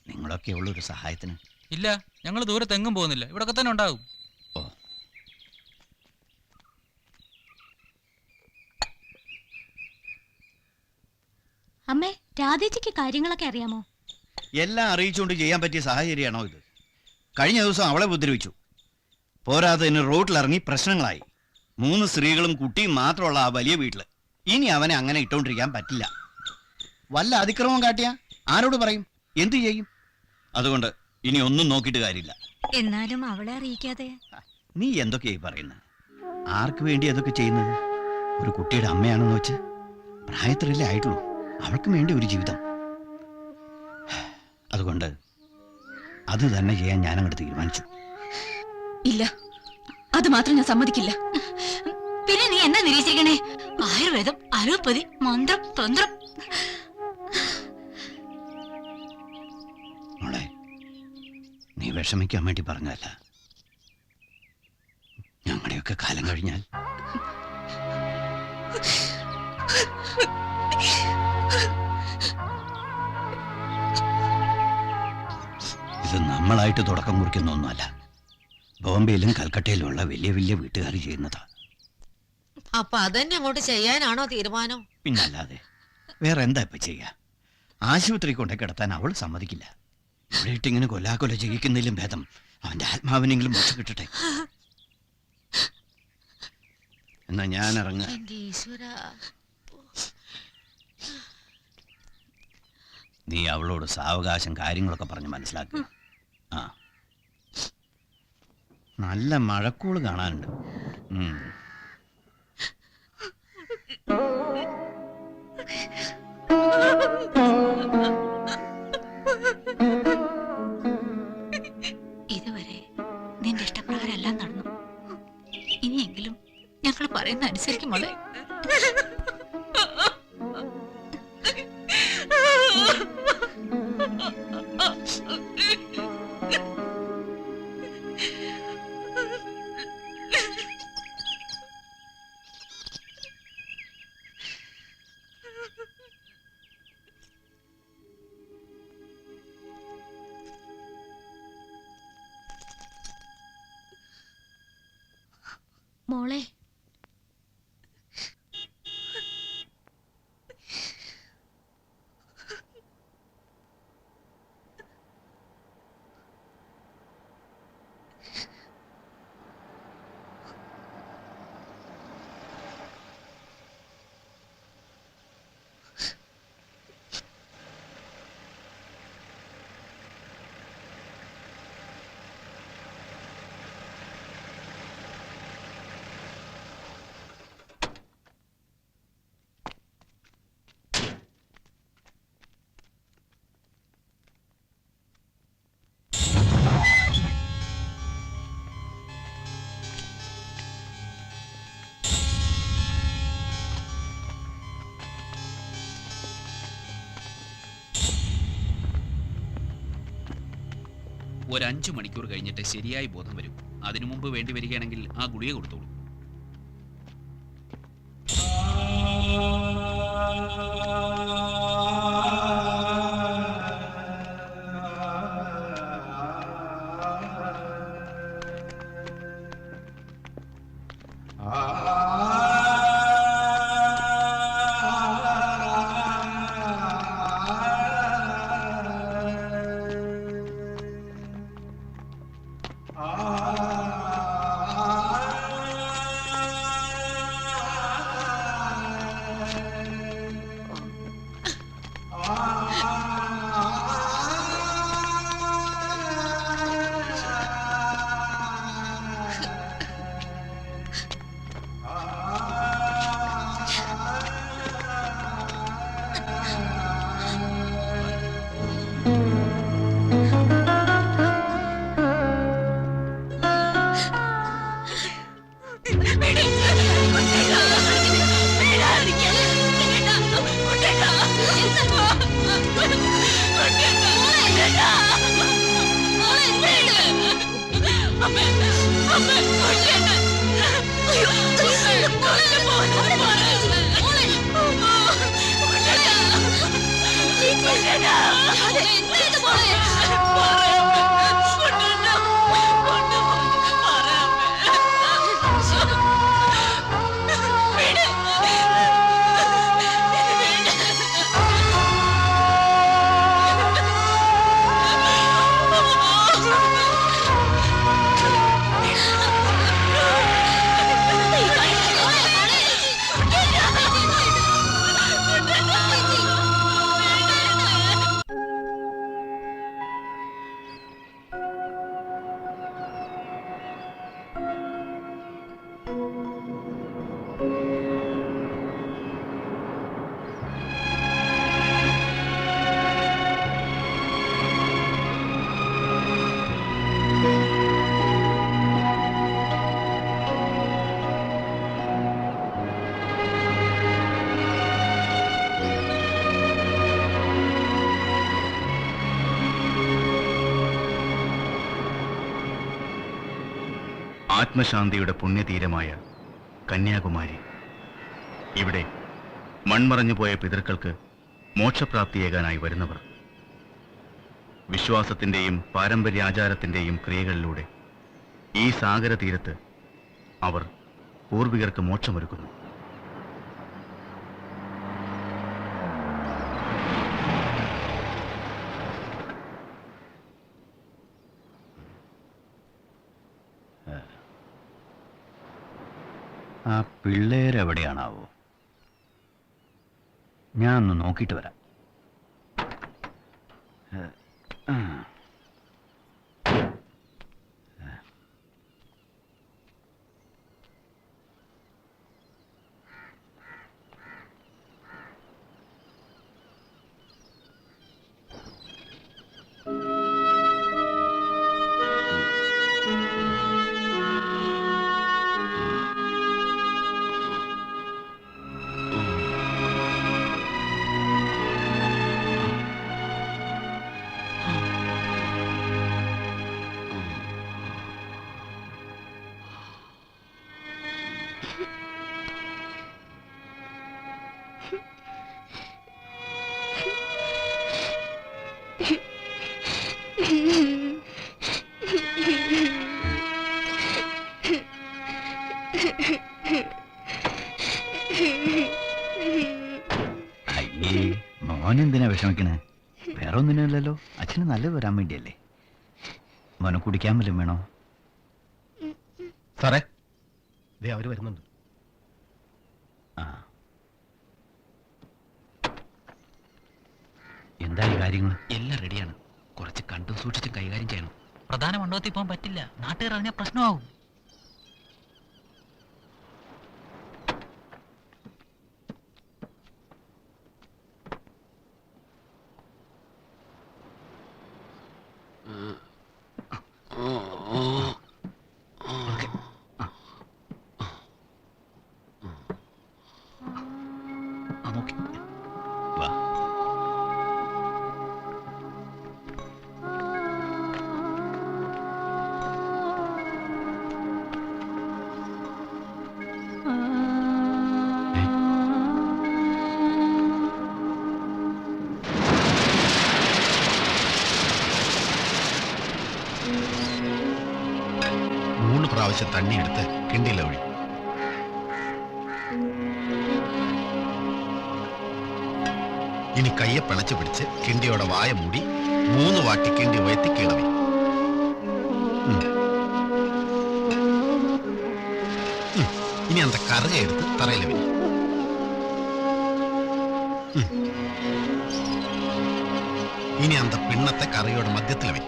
നിങ്ങളൊക്കെ ഉള്ളൊരു സഹായത്തിന്. ഇല്ല, ഞങ്ങൾ ദൂരത്തെങ്ങും പോകുന്നില്ല, ഇവിടൊക്കെ തന്നെ ഉണ്ടാവും. ഓ, അമ്മേ, രാധേച്ചിക്ക് കാര്യങ്ങളൊക്കെ അറിയാമോ? എല്ലാം അറിയിച്ചുകൊണ്ട് ചെയ്യാൻ പറ്റിയ സാഹചര്യമാണോ ഇത്? കഴിഞ്ഞ ദിവസം അവളെ ഉപദ്രവിച്ചു. പോരാത്തതിന് റോഡിലിറങ്ങി പ്രശ്നങ്ങളായി. 3 സ്ത്രീകളും കുട്ടിയും മാത്രമുള്ള ആ വലിയ വീട്ടിൽ ഇനി അവനെ അങ്ങനെ ഇട്ടുകൊണ്ടിരിക്കാൻ പറ്റില്ല. വല്ല അതിക്രമം കാട്ടിയ ആരോട് പറയും? എന്തു ചെയ്യും? അതുകൊണ്ട് ഇനി ഒന്നും നോക്കിയിട്ട് കാര്യമില്ല. എന്നാലും അവളെ അറിയിക്കാതെ. നീ എന്തൊക്കെയായി പറയുന്നത്? ആർക്ക് വേണ്ടി അതൊക്കെ ചെയ്യുന്നത്? ഒരു കുട്ടിയുടെ അമ്മയാണെന്ന് വെച്ച് പ്രായത്തിലല്ലേ ആയിട്ടുള്ളൂ. അവൾക്ക് വേണ്ടി ഒരു ജീവിതം. അതുകൊണ്ട് അത് തന്നെ ചെയ്യാൻ ഞാൻ അങ്ങോട്ട് തീരുമാനിച്ചു. ഇല്ല, അത് മാത്രം ഞാൻ സമ്മതിക്കില്ല. പിന്നെ നീ എന്നാ നിരീക്ഷിക്കണേ? ആയുർവേദം, അലോപ്പതി, മന്ത്രം, തന്ത്രം. മോളെ, നീ വിഷമിക്കാൻ വേണ്ടി പറഞ്ഞതല്ല. ഞങ്ങളുടെയൊക്കെ കാലം കഴിഞ്ഞാൽ ഇത് നമ്മളായിട്ട് തുടക്കം കുറിക്കുന്ന ഒന്നുമല്ല. ബോംബെയിലും കൽക്കട്ടയിലുമുള്ള വലിയ വലിയ വീട്ടുകാർ ചെയ്യുന്നതാ. അപ്പൊ അതന്നെ അങ്ങോട്ട് ചെയ്യാനാണോ തീരുമാനം? പിന്നല്ലാതെ വേറെ എന്താ ഇപ്പൊ ചെയ്യാ? ആശുപത്രി കൊണ്ടേ കിടത്താൻ അവൾ സമ്മതിക്കില്ല. ഇവിടെ ഇട്ടിങ്ങനെ കൊല്ലാക്കൊല ചെയ്യിക്കുന്നതിലും ഭേദം അവന്റെ ആത്മാവിനെങ്കിലും മോശം കിട്ടട്ടെ. എന്നാ ഞാൻ ഇറങ്ങ. എന്റെ ഈശ്വരാ, നീ അവളോട് സാവകാശം കാര്യങ്ങളൊക്കെ പറഞ്ഞ് മനസ്സിലാക്കുക. ആ, നല്ല മഴക്കൂള് കാണാനുണ്ട്. ഇതുവരെ നിന്റെ ഇഷ്ടപ്രകാരം എല്ലാം നടന്നു. ഇനിയെങ്കിലും ഞങ്ങൾ പറയുന്ന അനുസരിക്കും മോളെ. മോളെ, ഒരു 5 മണിക്കൂർ കഴിഞ്ഞിട്ട് ശരിയായി ബോധം വരും. അതിനു മുമ്പ് വേണ്ടി വരികയാണെങ്കിൽ ആ ഗുളിക കൊടുത്തോളൂ. ആത്മശാന്തിയുടെ പുണ്യതീരമായ കന്യാകുമാരി. ഇവിടെ മൺമറഞ്ഞുപോയ പിതൃക്കൾക്ക് മോക്ഷപ്രാപ്തിയേകാനായി വരുന്നവർ. വിശ്വാസത്തിന്റെയും പാരമ്പര്യാചാരത്തിന്റെയും ക്രിയകളിലൂടെ ഈ സാഗര തീരത്ത് അവർ പൂർവികർക്ക് മോക്ഷമൊരുക്കുന്നു. ആ പിള്ളേരെവിടെയാണാവോ? ഞാൻ ഒന്ന് നോക്കിയിട്ട് വരാം. അയ്യേ, മോനെന്തിനാ വിഷമിക്കണേ? വേറെ ഒന്നിനല്ലല്ലോ, അച്ഛന് നല്ലത് വരാൻ വേണ്ടിയല്ലേ. മോനെ കുടിക്കാൻ വല്ലതും വേണോ? സാറേ, ദേ അവര് വരുന്നുണ്ട്. ആ, എന്തായി കാര്യങ്ങൾ? എല്ലാം റെഡിയാണ്. കുറച്ച് കണ്ടും സൂക്ഷിച്ചും കൈകാര്യം ചെയ്യണം. പ്രധാന മണ്ഡപത്തിൽ പോകാൻ പറ്റില്ല, നാട്ടുകാർ അറിഞ്ഞാൽ പ്രശ്നമാവും. വാ. മൂന്ന് പ്രാവശ്യം തണ്ണി എടുത്ത് കിണ്ടിയില ഒഴി. ഇനി കയ്യെ പിണച്ചു പിടിച്ച് കിണ്ടിയോടെ വായ മൂടി 3 വാട്ടി കിണ്ടി ഉയർത്തി കീഴവി. ഇനി അന്ത കറുക എടുത്ത് തറയിൽ വി. ഇനി അന്ത പിണ്ണത്തെ കറിയുടെ മധ്യത്തിൽ വി.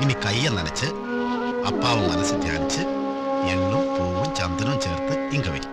ഇനി കയ്യെ നനച്ച് അപ്പാവ് മനസ്സിൽ ധ്യാനിച്ച് എണ്ണും പൂവും ചന്ദനവും ചേർത്ത് ഇങ്കവി.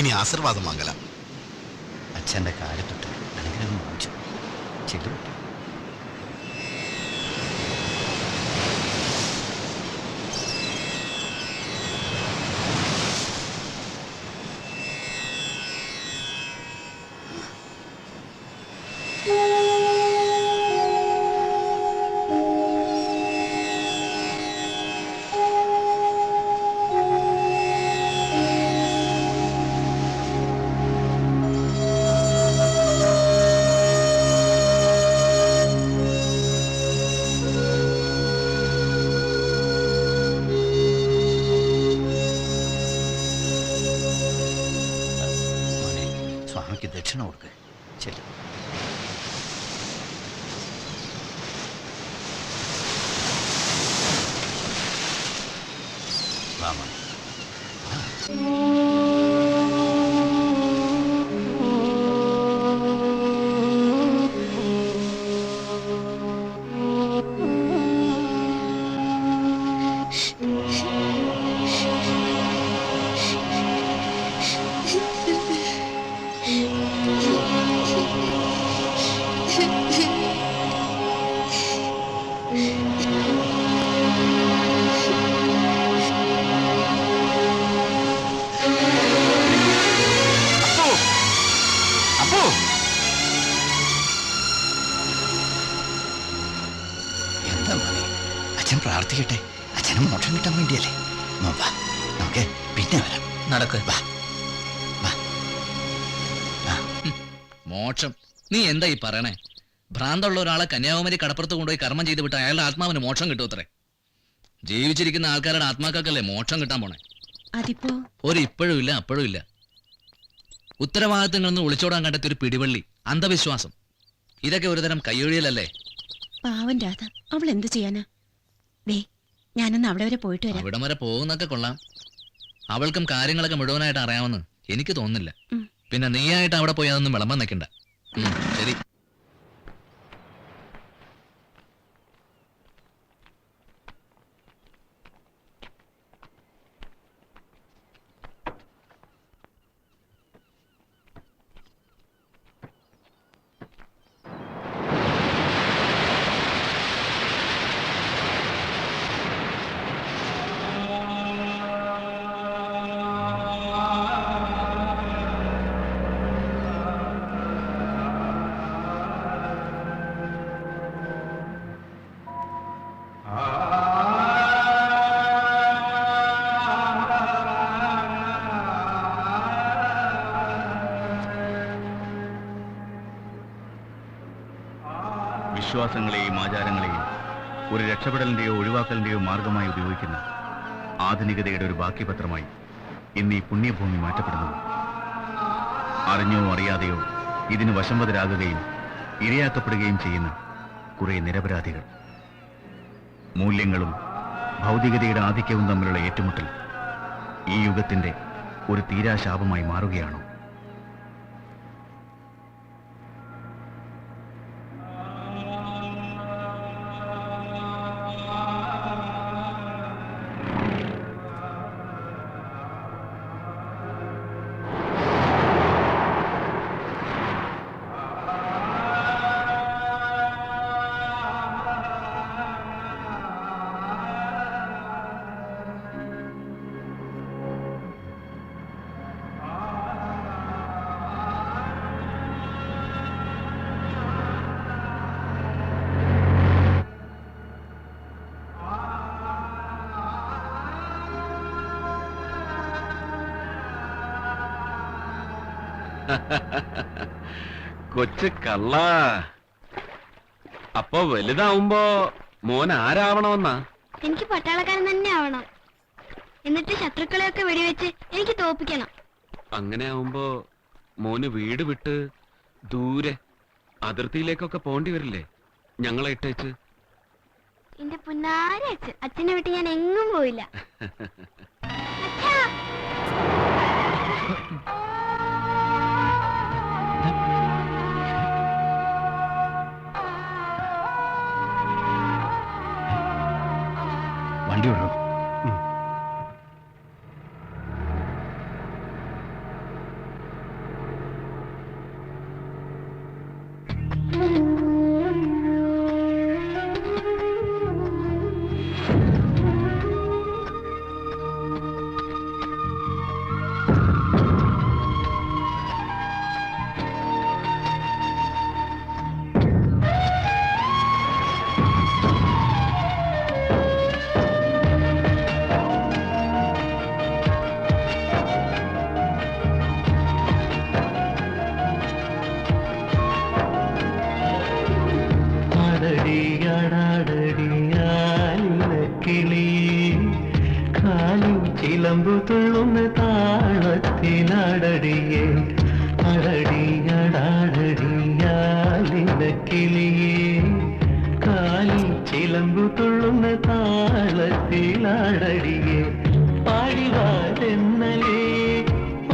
ഇനി ആശീർവാദം വാങ്ങലാം. അച്ഛൻ്റെ കാലത്തൊട്ട് അനുഗ്രഹം വാങ്ങിച്ചു ചെയ്തു. സ്വാമിക്ക് ദക്ഷിണ കൊടുക്കുക ശരി. വാമ അച്ഛൻ പ്രാർത്ഥിക്കട്ടെ. അച്ഛന് മോക്ഷം കിട്ടാൻ വേണ്ടിയല്ലേ. വാ, നമുക്ക് പിന്നെ വരാം. നടക്ക്. വാ. മോക്ഷം നീ എന്താ ഈ പറയണേ? ഭ്രാന്തുള്ള ഒരാളെ കന്യാകുമാരി കടപ്പുറത്ത് കൊണ്ടുപോയി കർമ്മം ചെയ്ത് വിട്ട അയാളുടെ ആത്മാവിന് മോക്ഷം കിട്ടുമത്രേ. ജീവിച്ചിരിക്കുന്ന ആൾക്കാരുടെ ആത്മാക്കൾക്കല്ലേ മോക്ഷം കിട്ടാൻ പോണേ. അതിപ്പോ ഒരു ഇപ്പോഴും ഇല്ല അപ്പോഴും ഇല്ല. ഉത്തരവാദിത്തങ്ങളൊന്നും ഒളിച്ചോടാൻ കണ്ടെത്തിയ ഒരു പിടിവള്ളി, അന്ധവിശ്വാസം, ഇതൊക്കെ ഒരുതരം കയ്യൊഴിയലല്ലേ? പാവൻ രാധ, അവൾ എന്ത് ചെയ്യാനാ? ദേ, ഞാനൊന്ന് അവിടെ വരെ പോയിട്ട് വരാം. അവിടം വരെ പോകുന്നൊക്കെ കൊള്ളാം. അവൾക്കും കാര്യങ്ങളൊക്കെ മുഴുവനായിട്ട് അറിയാമെന്ന് എനിക്ക് തോന്നുന്നില്ല. പിന്നെ നീയായിട്ട് അവിടെ പോയി അതൊന്നും വിളമ്പാൻ നിൽക്കണ്ട. ശരി. വിശ്വാസങ്ങളെയും ആചാരങ്ങളെയും ഒരു രക്ഷപ്പെടലിന്റെയോ ഒഴിവാക്കലിന്റെയോ മാർഗമായി ഉപയോഗിക്കുന്ന ആധുനികതയുടെ ഒരു ബാക്കിപത്രമായി ഇന്ന് ഈ പുണ്യഭൂമി മാറ്റപ്പെടുന്നു. അറിഞ്ഞോ അറിയാതെയോ ഇതിന് വശംവദരാകുകയും ഇരയാക്കപ്പെടുകയും ചെയ്യുന്ന കുറെ നിരപരാധികൾ. മൂല്യങ്ങളും ഭൗതികതയുടെ ആധിക്യവും തമ്മിലുള്ള ഏറ്റുമുട്ടൽ ഈ യുഗത്തിന്റെ ഒരു തീരാശാപമായി മാറുകയാണോ? കൊച്ചു കള്ള. അപ്പൊ വലുതാവുമ്പോ മോൻ ആരാവണമെന്നാ? എനിക്ക് പട്ടാളക്കാരൻ തന്നെ ആവണം. എന്നിട്ട് ശത്രുക്കളെയൊക്കെ വെടിവെച്ച് എനിക്ക് തോപ്പിക്കണം. അങ്ങനെ ആവുമ്പോ മോന് വീട് വിട്ട് ദൂരെ അതിർത്തിയിലേക്കൊക്കെ പോണ്ടി വരില്ലേ ഞങ്ങളെ ഇട്ടേച്ച്? എന്റെ പുന്നാര അച്ഛനെ വിട്ട് ഞാൻ എങ്ങും പോയില്ല. വണ്ടി വിടണം. ചിലമ്പു തുള്ളുന്ന താളത്തിലാടടിയേ അടടിയടാടടിയാലിടക്കിളിയേ കാലിൽ ചിലമ്പു തുള്ളുന്ന താളത്തിലാടടിയേ പാടിവാതെന്നലേ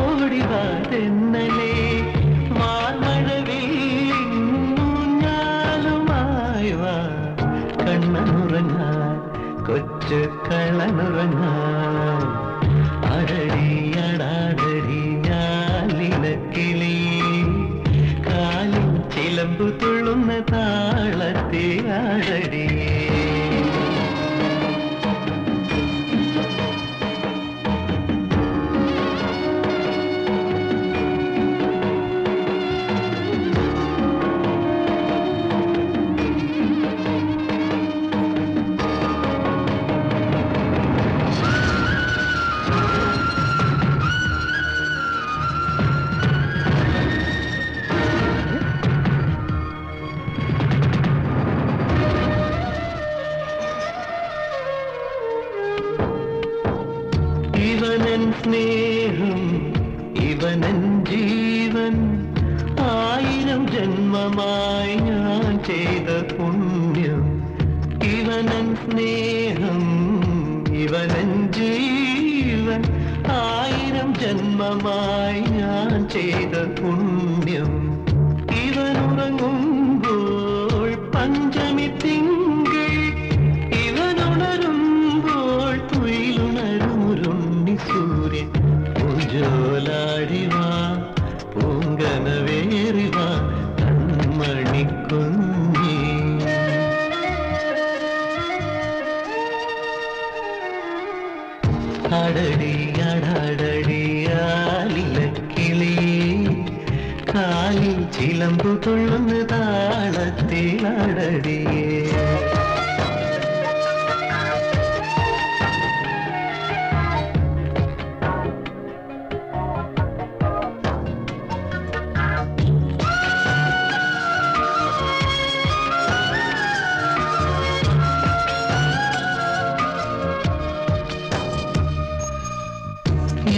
ഓടിവാതെന്നലേ മാമഴവില്ലുഞ്ഞാലുമായി വാ കണ്ണനുറങ്ങാൻ കൊച്ചു കള്ളനുറങ്ങാൻ അടടിയടാടടി ഞാലിനക്കിളി കാലിൽ ചിലമ്പു തുള്ളുന്ന താളത്തിലാടടിയേ ഇവനൻ സ്നേഹം ഇവനൻ ജീവൻ 1000 ജന്മമായി ഞാൻ ചെയ്ത പുണ്യം ഇവനൻ സ്നേഹം ഇവനൻ ജീവൻ 1000 ജന്മമായി ഞാൻ ചെയ്ത പുണ്യം ഇവനുറങ്ങുമ്പോൾ പഞ്ചമി തിങ്കൾ ഇവനുണരുമ്പോൾ തുയിലുണരുമുരുണ്ണി സൂര്യൻ പൂജോലാടിവാ പൂങ്കനവേറിവാ കൺമണിക്കുഞ്ഞി അടടി അടടടിയാലിലക്കിളി കാലിൽ ചിലമ്പു തുള്ളുന്ന താളത്തിൽ അടടിയേ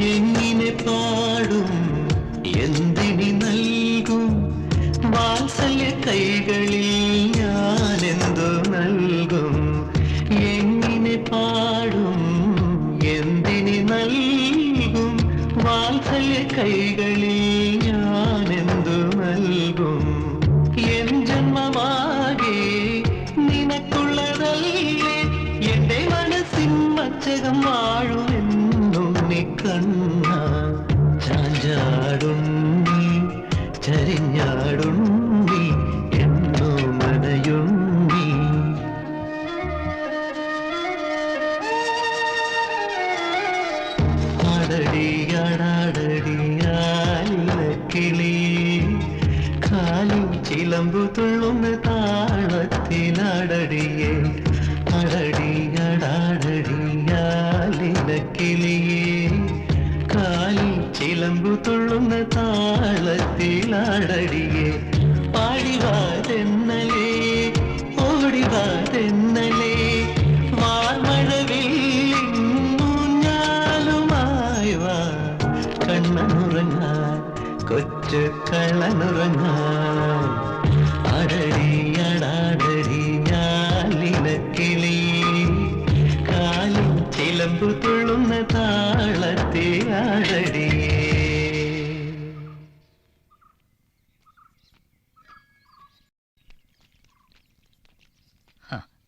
എങ്ങനെ പാടും എന്തിനി നൽകും വാത്സല്യ കൈകളിൽ ഞാനെന്തോ നൽകും എങ്ങനെ പാടും എന്തിനി നൽകും വാത്സല്യ കൈകളിൽ ഞാനെന്തോ നൽകും എൻ ജന്മമാകെ നിനക്കുള്ളതല്ലേ എന്റെ മനസ്സിൻ മച്ചകം വാഴുമെന്നും നീ കണ്ണ ചാഞ്ചാടുണ്ണി ചരിഞ്ഞാടുണ്ണി എന്നോ മനയുണ്ണി അടടിയടടിയാലിലക്കിളി കാലിൽ ചിലമ്പു തുള്ളുന്ന താളത്തിലടടിയേ അടടിയടടിയാലിലക്കിളിയേ കാലിൽ ചിലമ്പു തുള്ളുന്ന താളത്തിലടടിയേ പാടിവാതെന്നലേ ഓടിവാതെന്നലേ വാർമഴവില്ലുഞ്ഞാലുമായി വാ കണ്ണനുറങ്ങാൻ കൊച്ചു കള്ളനുറങ്ങാൻ അടടിയടടി ഞാലിനക്കിളി കാലിൽ ചിലമ്പു തുള്ളുന്ന താളത്തിൽ അടടിയേ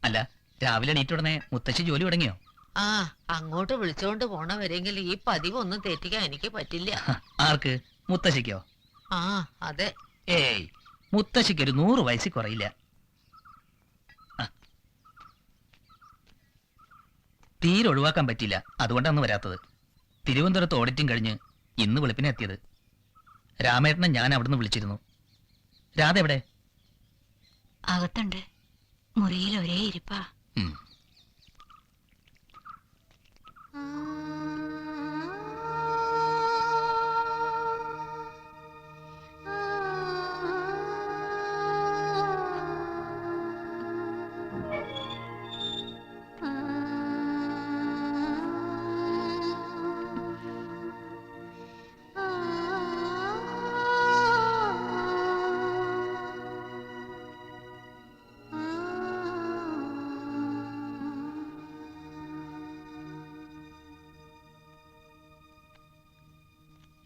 അല്ല രാവിലെ എണീറ്റുടനെ മുത്തശ്ശി ജോലി തുടങ്ങിയോ? ആ അങ്ങോട്ട് വിളിച്ചോണ്ട് പോണവരെങ്കിൽ ഈ പതിവൊന്നും തെറ്റിക്കാൻ എനിക്ക് പറ്റില്ല. ആർക്ക്? മുത്തശ്ശിക്കോ? ആ അതെ. ഏയ് മുത്തശ്ശിക്ക് ഒരു 100 വയസ്സിൽ കുറയില്ല. തീരെ ഒഴിവാക്കാൻ പറ്റില്ല, അതുകൊണ്ടാണ് വരാത്തത്. തിരുവനന്തപുരത്ത് ഓഡിറ്റിംഗ് കഴിഞ്ഞ് ഇന്ന് വെളുപ്പിനെ എത്തിയത്. രാമേട്ടനെ ഞാൻ അവിടുന്ന് വിളിച്ചിരുന്നു. രാധ എവിടെ? അകത്തുണ്ട്, മുറിയിൽ ഒരേ ഇരിപ്പാ.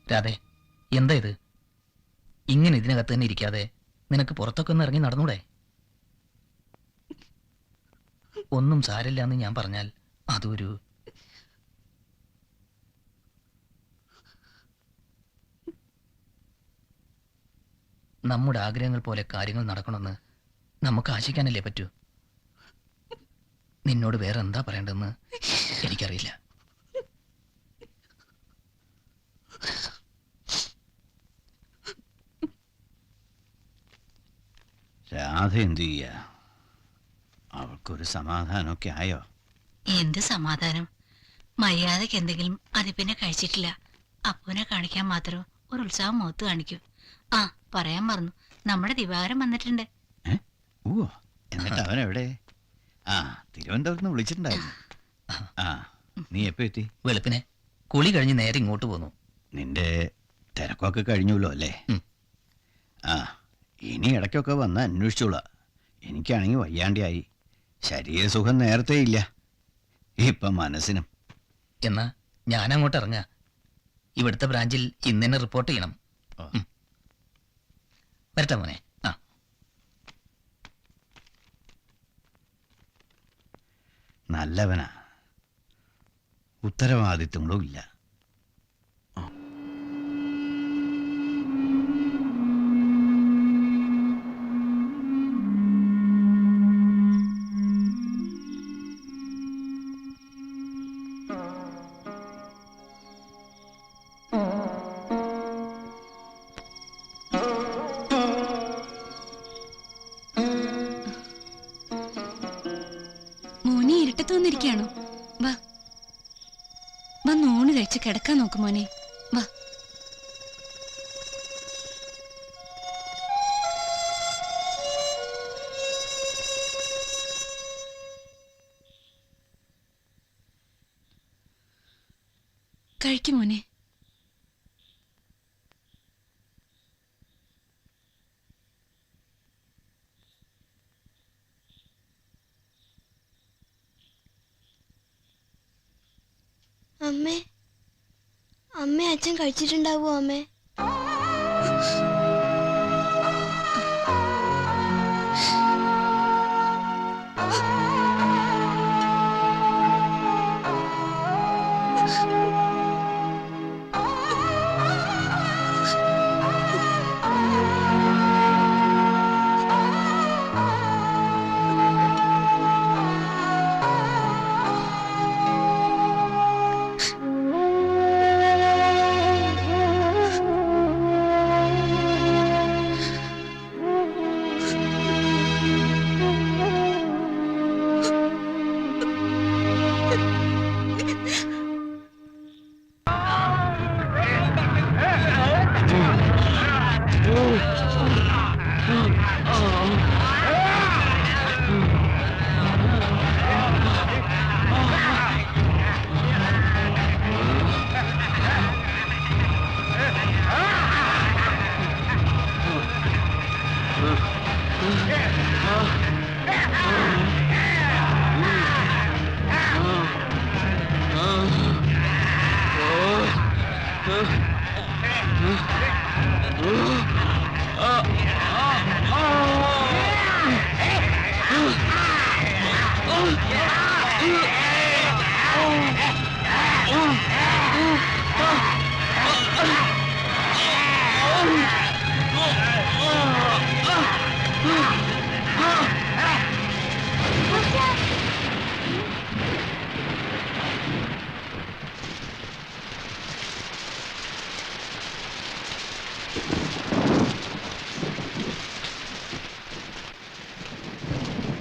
രാധേ, എന്താ ഇത്? ഇങ്ങനെ ഇതിനകത്ത് തന്നെ ഇരിക്കാതെ നിനക്ക് പുറത്തൊക്കെ ഒന്ന് ഇറങ്ങി നടന്നൂടെ? ഒന്നും സാരില്ല എന്ന് ഞാൻ പറഞ്ഞാൽ അതൊരു നമ്മുടെ ആഗ്രഹങ്ങൾ പോലെ കാര്യങ്ങൾ നടക്കണമെന്ന് നമുക്ക് ആശിക്കാനല്ലേ പറ്റൂ. നിന്നോട് വേറെ എന്താ പറയേണ്ടതെന്ന് എനിക്കറിയില്ല. രാധ എന്തു ചെയ്യ? അവൾക്കൊരു സമാധാനമൊക്കെ ആയോ? എന്ത് സമാധാനം? മര്യാദക്ക് എന്തെങ്കിലും അത് പിന്നെ കഴിച്ചിട്ടില്ല. അപ്പുവിനെ കാണിക്കാൻ മാത്രം ഒരു ഉത്സാഹം മുഖത്ത് കാണിക്കും. ആ പറയാൻ മറന്നു, നമ്മുടെ ദിവാകരൻ വന്നിട്ടുണ്ട്. ഓ, എന്നിട്ട് അവൻ എവിടെ? ആ, തിരുവനന്തപുരത്ത് നിന്ന് വിളിച്ചിട്ടുണ്ടായിരുന്നു. ആ, നീ എപ്പോ എത്തി? വെളുപ്പിനെ കുളി കഴിഞ്ഞ് നേരെ ഇങ്ങോട്ട് പോന്നു. നിന്റെ തിരക്കൊക്കെ കഴിഞ്ഞല്ലോ അല്ലേ? ആ, ഇനി ഇടയ്ക്കൊക്കെ വന്ന് അന്വേഷിച്ചോളാം. എനിക്കാണെങ്കിൽ വയ്യാണ്ടിയായി. ശരീരസുഖം നേരത്തെ ഇല്ല, ഇപ്പം മനസ്സിനും. എന്നാ ഞാൻ അങ്ങോട്ട് ഇറങ്ങാ. ഇവിടുത്തെ ബ്രാഞ്ചിൽ ഇന്ന് തന്നെ റിപ്പോർട്ട് ചെയ്യണം. വരട്ടെ മോനെ. ആ, നല്ലവനാ, ഉത്തരവാദിത്വങ്ങളും ഇല്ല. മോനെ ഇരുട്ടത്ത് വന്നിരിക്കുകയാണോ? വാ, വന്ന് ഊണ് കഴിച്ച് കിടക്കാൻ നോക്ക് മോനെ. വാ. കഴിക്കും മോനെ. അമ്മേ, അമ്മേ അച്ഛൻ കഴിച്ചിട്ടുണ്ടാവോ അമ്മേ?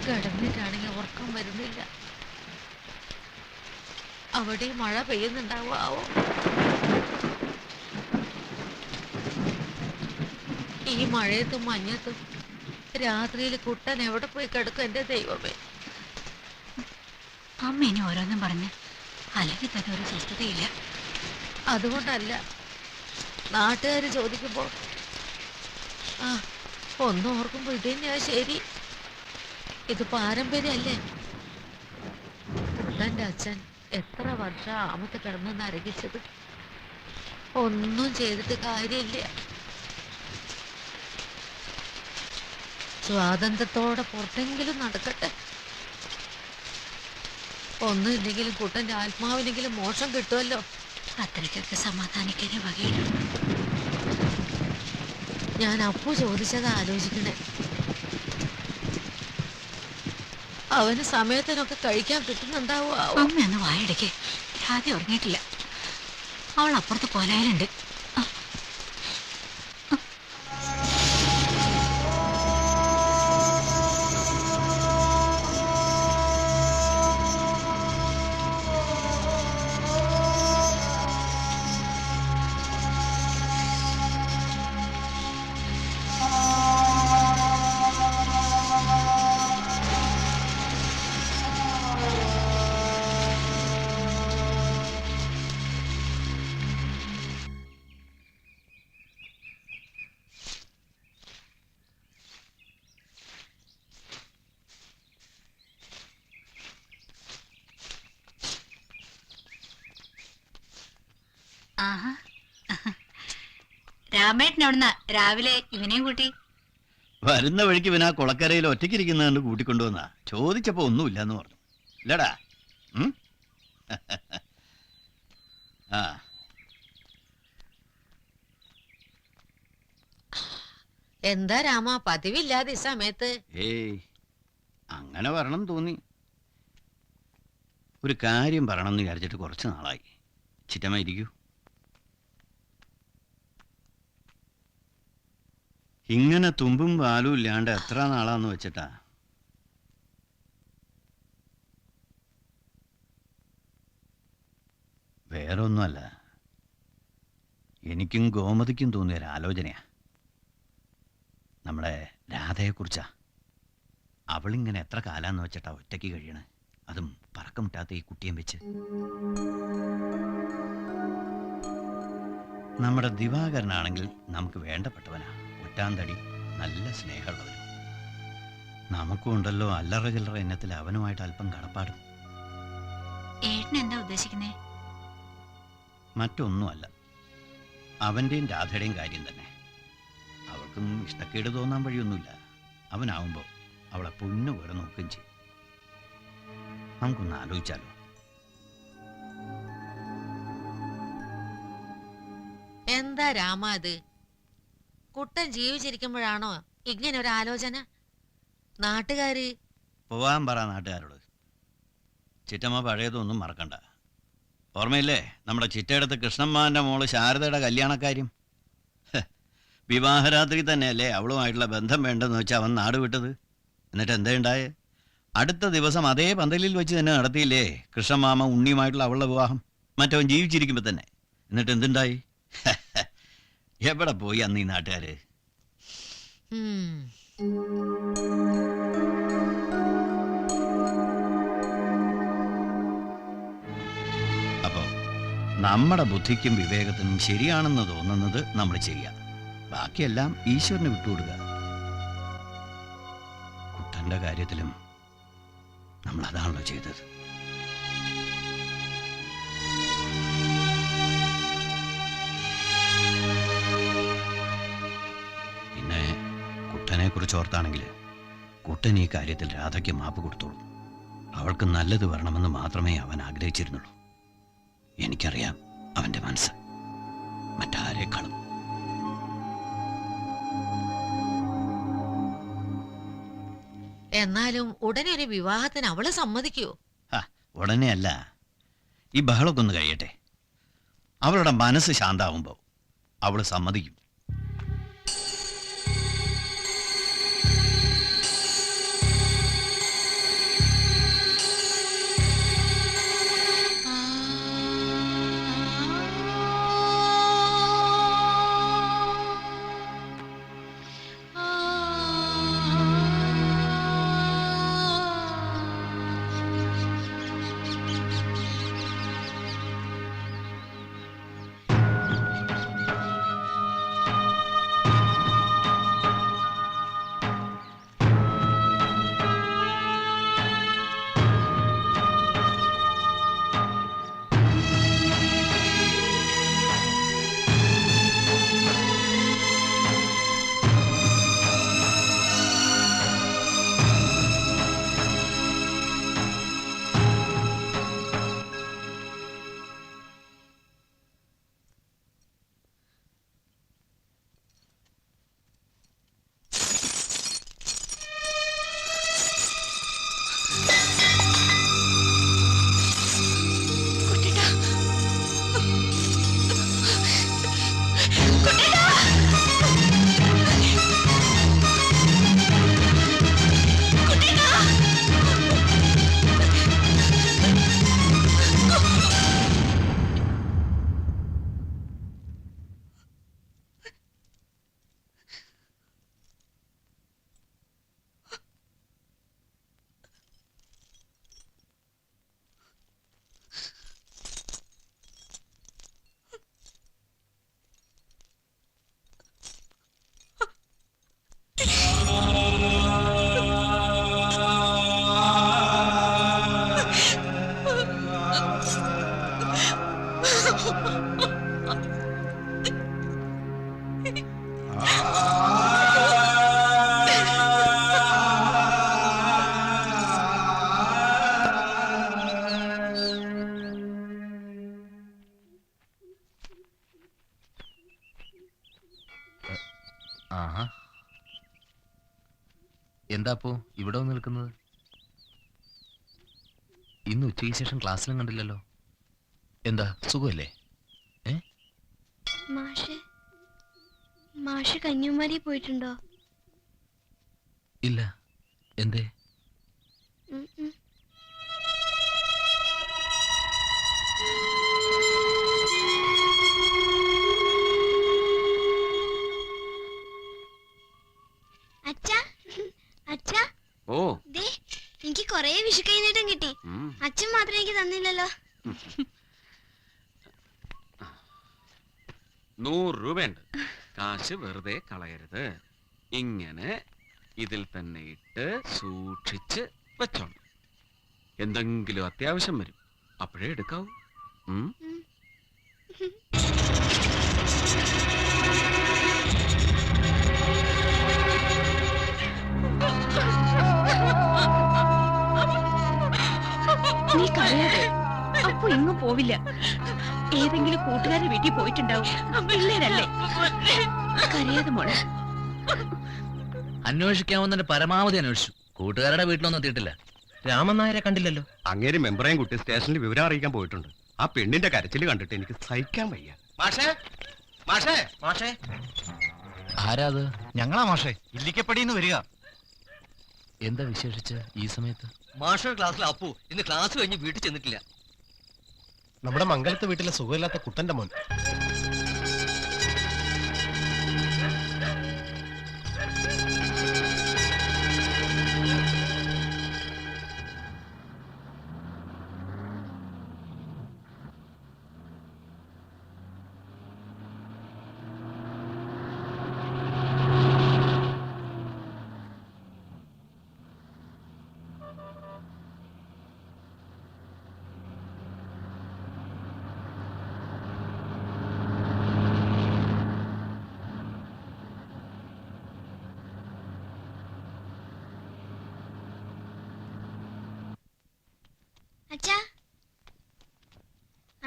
കിടന്നിട്ടാണെങ്കിൽ ഉറക്കം വരുന്നില്ല. അവിടെ മഴ പെയ്യുന്നുണ്ടാവോ ആവോ? ഈ മഴയത്തും മഞ്ഞത്തും രാത്രിയിൽ കുട്ടൻ എവിടെ പോയി കിടക്കും എൻ്റെ ദൈവമേ? അമ്മ ഇനി ഓരോന്നും പറഞ്ഞ് അല്ലെങ്കിൽ തന്നെ ഒരു സ്വസ്ഥതയില്ല. അതുകൊണ്ടല്ല, നാട്ടുകാർ ചോദിക്കുമ്പോൾ ആ ഒന്നും ഓർക്കുമ്പോൾ ഇത് തന്നെയാ ശരി. ഇത് പാരമ്പര്യമല്ലേ? കുട്ടൻ്റെ അച്ഛൻ എത്ര വർഷം ആമത്ത് കിടന്നെന്ന് അരകിച്ചത്. ഒന്നും ചെയ്തിട്ട് കാര്യമില്ല. സ്വാതന്ത്ര്യത്തോടെ പുറത്തെങ്കിലും നടക്കട്ടെ. ഒന്നുമില്ലെങ്കിലും കുട്ടൻ്റെ ആത്മാവിനെങ്കിലും മോക്ഷം കിട്ടുമല്ലോ. അത്രയ്ക്കൊക്കെ സമാധാനിക്കാനേ വകയില്ല. ഞാൻ അപ്പു ചോദിച്ചത് ആലോചിക്കണേ. അവന് സമയത്തിനൊക്കെ കഴിക്കാൻ കിട്ടുന്നുണ്ടാവോ? അമ്മയൊന്ന് വായടയ്ക്ക്. രാധ ഉറങ്ങിയിട്ടില്ല. അവൾ അപ്പുറത്ത് കൊലയിലുണ്ട്. ആഹാ. രാമേട്ടൻ എവിടുന്ന രാവിലെ ഇവനെയും കൂട്ടി? വരുന്ന വഴിക്ക് പിന്നെ ആ കുളക്കരയിൽ ഒറ്റയ്ക്കിരിക്കുന്ന കൂട്ടിക്കൊണ്ടുവന്നാ. ചോദിച്ചപ്പോ ഒന്നുമില്ലെന്ന് പറഞ്ഞു. ഇല്ലടാ. ആ എന്താ രാമ പതിവില്ലാതെ ഈ സമയത്ത്? ഏയ് അങ്ങനെ വരണം തോന്നി. ഒരു കാര്യം പറയണമെന്ന് വിചാരിച്ചിട്ട് കുറച്ച് നാളായി. ചിറ്റമ്മ ഇരിക്കൂ. ഇങ്ങനെ തുമ്പും പാലും ഇല്ലാണ്ട് എത്ര നാളാന്ന് വെച്ചിട്ടാ? വേറെ ഒന്നുമല്ല, എനിക്കും ഗോമതിക്കും തോന്നിയ ഒരു ആലോചനയാ. നമ്മുടെ രാധയെക്കുറിച്ചാ. അവളിങ്ങനെ എത്ര കാലാന്ന് വെച്ചിട്ടാ ഒറ്റയ്ക്ക് കഴിയണേ, അതും പറക്കമിട്ടാത്ത ഈ കുട്ടിയും വെച്ച്. നമ്മുടെ ദിവാകരനാണെങ്കിൽ നമുക്ക് വേണ്ടപ്പെട്ടവനാ. ഒറ്റാന്തടി, നല്ല സ്നേഹമുള്ളവനും. നമുക്കും ഉണ്ടല്ലോ അല്ലറ ചില്ലറ ഇനത്തിൽ അവനുമായിട്ട് അല്പം കടപ്പാടും. ഏട്ടൻ എന്താ ഉദ്ദേശിക്കുന്നേ? മറ്റൊന്നുമല്ല, അവൻ്റെയും രാധയുടെയും കാര്യം തന്നെ. അവൾക്കും ഇഷ്ടക്കേട് തോന്നാൻ വഴിയൊന്നുമില്ല. അവനാവുമ്പോൾ അവളെ പൊന്നു പോലെ നോക്കുകയും ചെയ്യും. നമുക്കൊന്ന് ആലോചിച്ചാലോ? എന്താ രാമ ഇത്? കുട്ടൻ ജീവിച്ചിരിക്കുമ്പോഴാണോ ഇങ്ങനെ ഒരു ആലോചന? നാട്ടുകാര് പോവാൻ പറ നാട്ടുകാരോട്. ചിറ്റമ്മ പഴയതൊന്നും മറക്കണ്ട. ഓർമ്മയില്ലേ നമ്മുടെ ചിറ്റയെടുത്ത് കൃഷ്ണമ്മാന്റെ മോള് ശാരദയുടെ കല്യാണക്കാര്യം? വിവാഹരാത്രി തന്നെയല്ലേ അവളുമായിട്ടുള്ള ബന്ധം വേണ്ടെന്ന് വെച്ചാൽ അവൻ നാട് വിട്ടത്. എന്നിട്ട് എന്താ ഉണ്ടായേ? അടുത്ത ദിവസം അതേ പന്തലിൽ വെച്ച് തന്നെ നടത്തിയില്ലേ കൃഷ്ണമാമ ഉണ്ണിയുമായിട്ടുള്ള അവളുടെ വിവാഹം, മറ്റവൻ ജീവിച്ചിരിക്കുമ്പോ തന്നെ. എന്നിട്ട് എന്തുണ്ടായി? എവിടെ പോയി അന്ന് ഈ നാട്ടുകാര്? അപ്പോ നമ്മുടെ ബുദ്ധിക്കും വിവേകത്തിനും ശരിയാണെന്ന് തോന്നുന്നത് നമ്മൾ ചെയ്യാം. ബാക്കിയെല്ലാം ഈശ്വരന് വിട്ടുകൊടുക്കുക. കുട്ടന്റെ കാര്യത്തിലും നമ്മൾ അതാണല്ലോ ചെയ്തത്. പിന്നെ കുട്ടനെ കുറിച്ച് ഓർത്താണെങ്കിൽ കുട്ടൻ ഈ കാര്യത്തിൽ രാധയ്ക്ക് മാപ്പ് കൊടുത്തോളൂ. അവൾക്ക് നല്ലത് വരണമെന്ന് മാത്രമേ അവൻ ആഗ്രഹിച്ചിരുന്നുള്ളൂ. എനിക്കറിയാം അവന്റെ മനസ്സ് മറ്റാരേക്കാളും. എന്നാലും ഉടനെ ഒരു വിവാഹത്തിന് അവള് സമ്മതിക്കൂ? ഉടനെ അല്ല, ഈ ബഹളമൊക്കെ ഒന്ന് കഴിയട്ടെ. അവളുടെ മനസ്സ് ശാന്താവുമ്പോൾ അവള് സമ്മതിക്കും. എന്താ അപ്പോ ഇവിടെ വന്ന് നിൽക്കുന്നത്? ഇന്ന് ഉച്ചയ്ക്ക് ശേഷം ക്ലാസ്സിലും കണ്ടില്ലല്ലോ. എന്താ സുഖമല്ലേ? മാഷ് കന്യാകുമാരി പോയിട്ടുണ്ടോ? ഇല്ല. എന്തേ? ഓ, എനിക്ക് കൊറേ വിഷു കഴിഞ്ഞിട്ടും കിട്ടി. അച്ഛൻ മാത്രം എനിക്ക് തന്നില്ലല്ലോ. 100 രൂപയുണ്ട്. കാശ് വെറുതെ കളയരുത്. ഇങ്ങനെ ഇതിൽ തന്നെ ഇട്ട് സൂക്ഷിച്ച് വെച്ചോണം. എന്തെങ്കിലും അത്യാവശ്യം വരും, അപ്പോഴേ എടുക്കാവൂ. നീ കരയാതെ. അപ്പൊ എങ്ങും പോവില്ല. ഏതെങ്കിലും കൂട്ടുകാരുടെ വീട്ടിൽ പോയിട്ടുണ്ടാവും. പിള്ളേരല്ലേ, കരയാതെ മോളെ. അന്വേഷിക്കാവുന്നതിന്റെ പരമാവധി അന്വേഷിച്ചു. കൂട്ടുകാരുടെ വീട്ടിലൊന്നും എത്തിയിട്ടില്ല. രാമൻ നായരെ കണ്ടില്ലല്ലോ. അങ്ങേര് മെമ്പറേയും കുട്ടി സ്റ്റേഷനിൽ വിവരം അറിയിക്കാൻ പോയിട്ടുണ്ട്. ആ പെണ്ണിന്റെ കരച്ചിൽ കണ്ടിട്ട് എനിക്ക് സഹിക്കാൻ വയ്യ. മാഷേ, മാഷേ, മാഷേ, ആരാ അത്? ഞങ്ങളാ മാഷേ. ഇല്ലിക്കപ്പടിന്ന് വരിക. എന്താ വിശേഷിച്ച് ഈ സമയത്ത്? മാഷയുടെ ക്ലാസ്സിൽ അപ്പു ഇന്ന് ക്ലാസ് കഴിഞ്ഞ് വീട്ടിൽ ചെന്നിട്ടില്ല. നമ്മുടെ മംഗലത്തെ വീട്ടിലെ സുഖമില്ലാത്ത കുട്ടന്റെ മോൻ.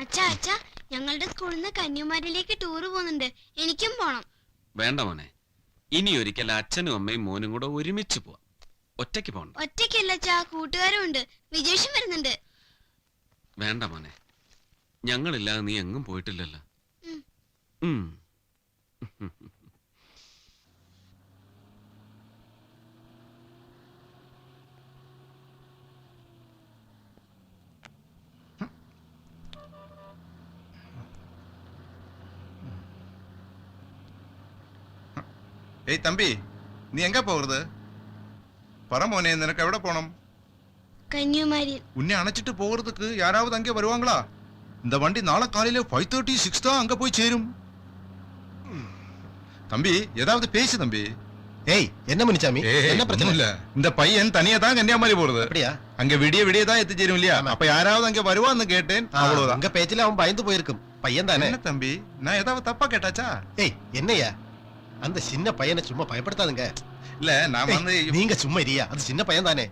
അച്ഛാ, ഞങ്ങളുടെ സ്കൂളിൽ നിന്ന് കന്യാകുമാരിയിലേക്ക് ടൂറ് പോകുന്നുണ്ട്. എനിക്കും പോണം. വേണ്ട മോനെ, ഇനി ഒരിക്കൽ അച്ഛനും അമ്മയും മോനും കൂടെ ഒരുമിച്ച് പോവാം. ഒറ്റയ്ക്ക് പോകണ്ട. ഒറ്റയ്ക്കല്ല അച്ഛാ, കൂട്ടുകാരും ഉണ്ട്. വിജേഷും വരുന്നുണ്ട്. വേണ്ട മോനെ, ഞങ്ങളില്ലാതെ നീ എങ്ങും പോയിട്ടില്ലല്ലോ. ஏய் தம்பி, நீ எங்க போகிறது? பரமோனே, நினக்கு எവിടെ போனோம்? കന്യാകുമാരി. உன்னை அணைச்சிட்டு போகிறதுக்கு யாராவது அங்கே வருவாங்களா? இந்த வண்டி நாளை காலையில 5:36 தான் அங்க போய் சேரும். தம்பி, ஏதாவது பேசு தம்பி. ஏய், என்ன முனிச்சாமி? என்ன பிரச்சனை? இல்ல, இந்த பையன் தனியா தான் கன்னியாகுமரி போறது. அப்படியா? அங்க விடிய தான் எத்திச்சேரும் இல்லையா? அப்ப யாராவது அங்க வருவான்னு கேட்டேன். அவ்வளவுதான். அங்க பேச்சில அவன் பயந்து போயிருக்கும். பையன் தானே. என்ன தம்பி, நான் ஏதாவது தப்பா கேட்டாச்சா? ஏய், என்னையா அந்த சின்ன பையனை சும்மா பயப்படுத்தாதுங்க. இல்ல, நான் வந்து நீங்க சும்மா இரியா, அது சின்ன பையன் தானே.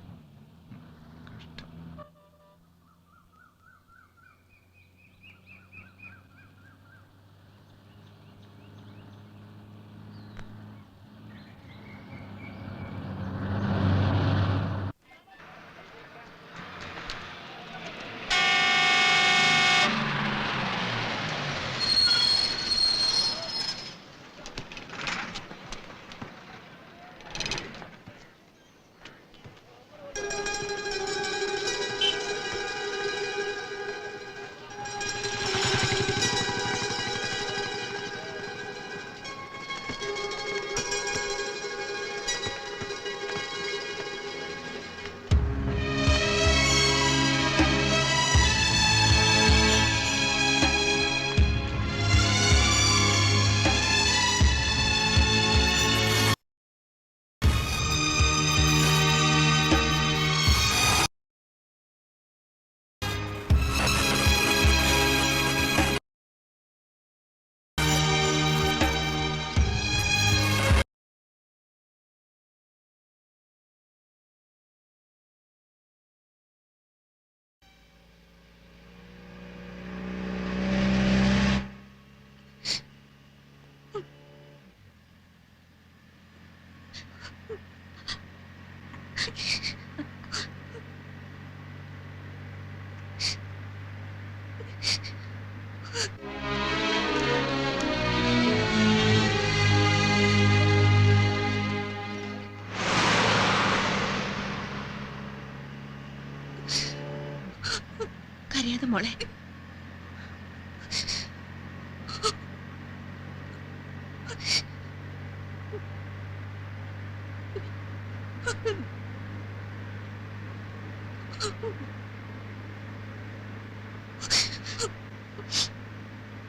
കരയാതെ മോളെ.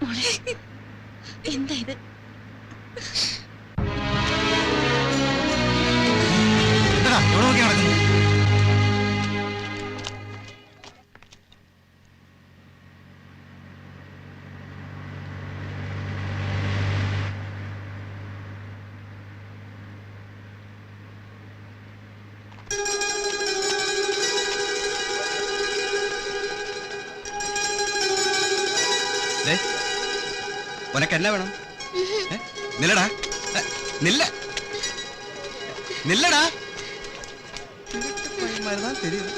മോളെ എന്താ ഇത്? ഉനക്ക് എന്നാ വേണം? നില്ലടാ, നില്ല, നില്ലടാ. മരുന്നാ தெரியுது.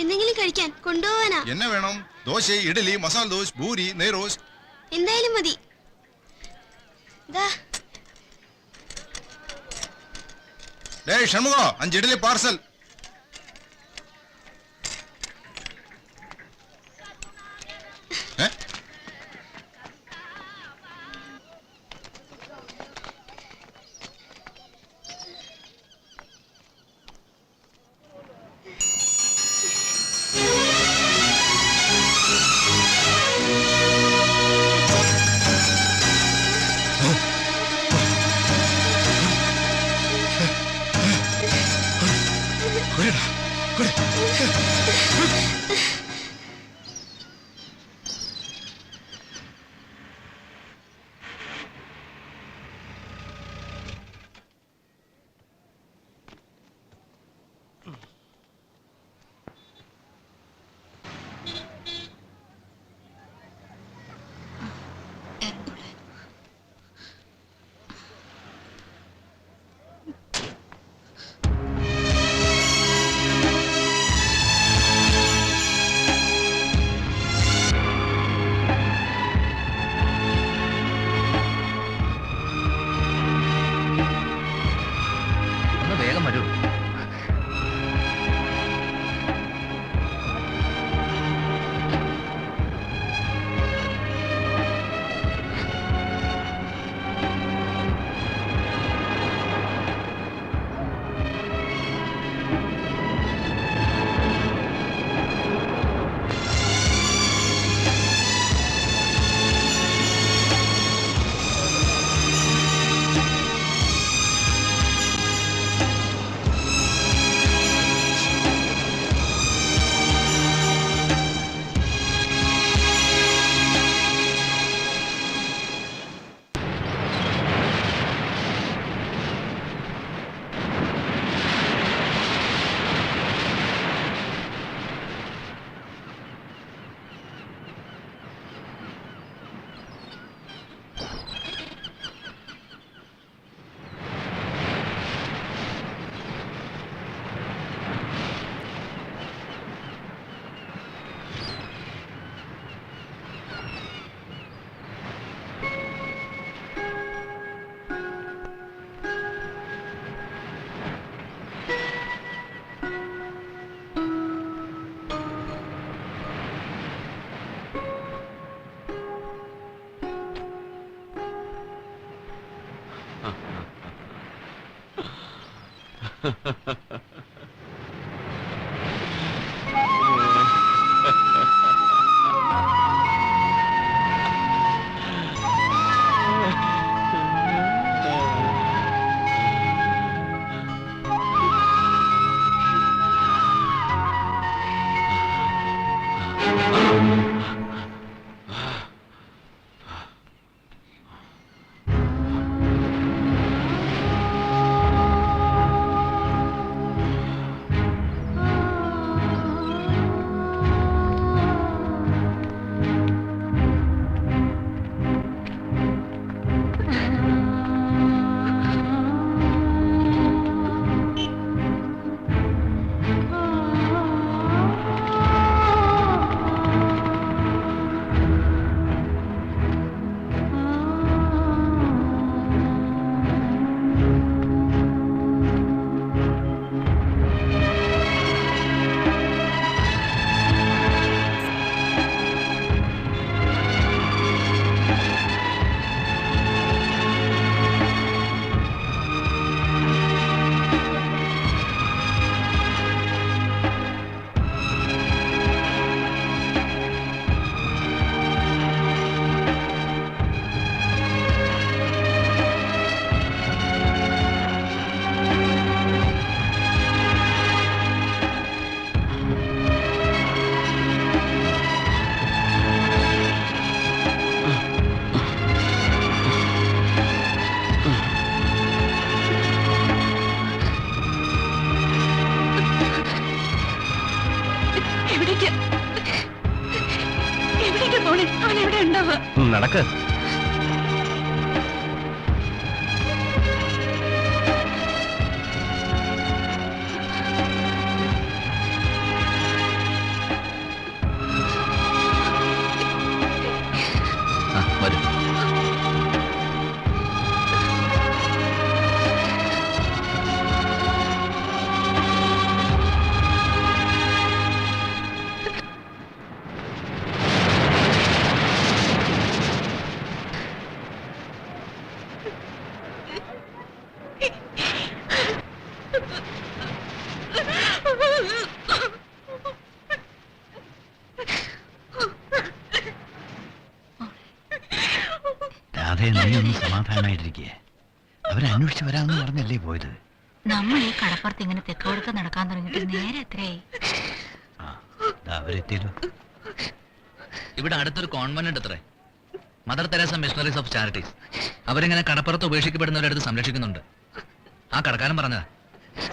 എന്തെങ്കിലും കഴിക്കാൻ കൊണ്ടുപോവാനാ. എന്നെ വേണം? ദോശ, ഇഡലി, മസാല ദോശ, പൂരി, നെയ്റോസ്. എന്തായാലും മതി. ഷൺമുഖ, 5 ഇഡലി പാർസൽ. നടക്ക്. വരും. രാധേ, നീ ഒന്ന് സമാധാനായിട്ടിരിക്കേ. അവരന്വേഷിച്ച് വരാമെന്ന് പറഞ്ഞല്ലേ പോയത്. നമ്മൾ ഈ കടപ്പുറത്ത് ഇങ്ങനെ തെക്കോടൊക്കെ നടക്കാൻ തുടങ്ങിയിട്ട് നേരെ എത്രയായി? അവരെത്തിയല്ലോ. ഇവിടെ അടുത്തൊരു കോൺവെന്റ് അത്രേ, Mother Teresa missionaries of charities. അവരിങ്ങനെ കടപ്പുറത്ത് ഉപേക്ഷിക്കപ്പെടുന്നവരെടുത്ത് സംരക്ഷിക്കുന്നുണ്ട്. ആ കടക്കാരൻ പറഞ്ഞതാ.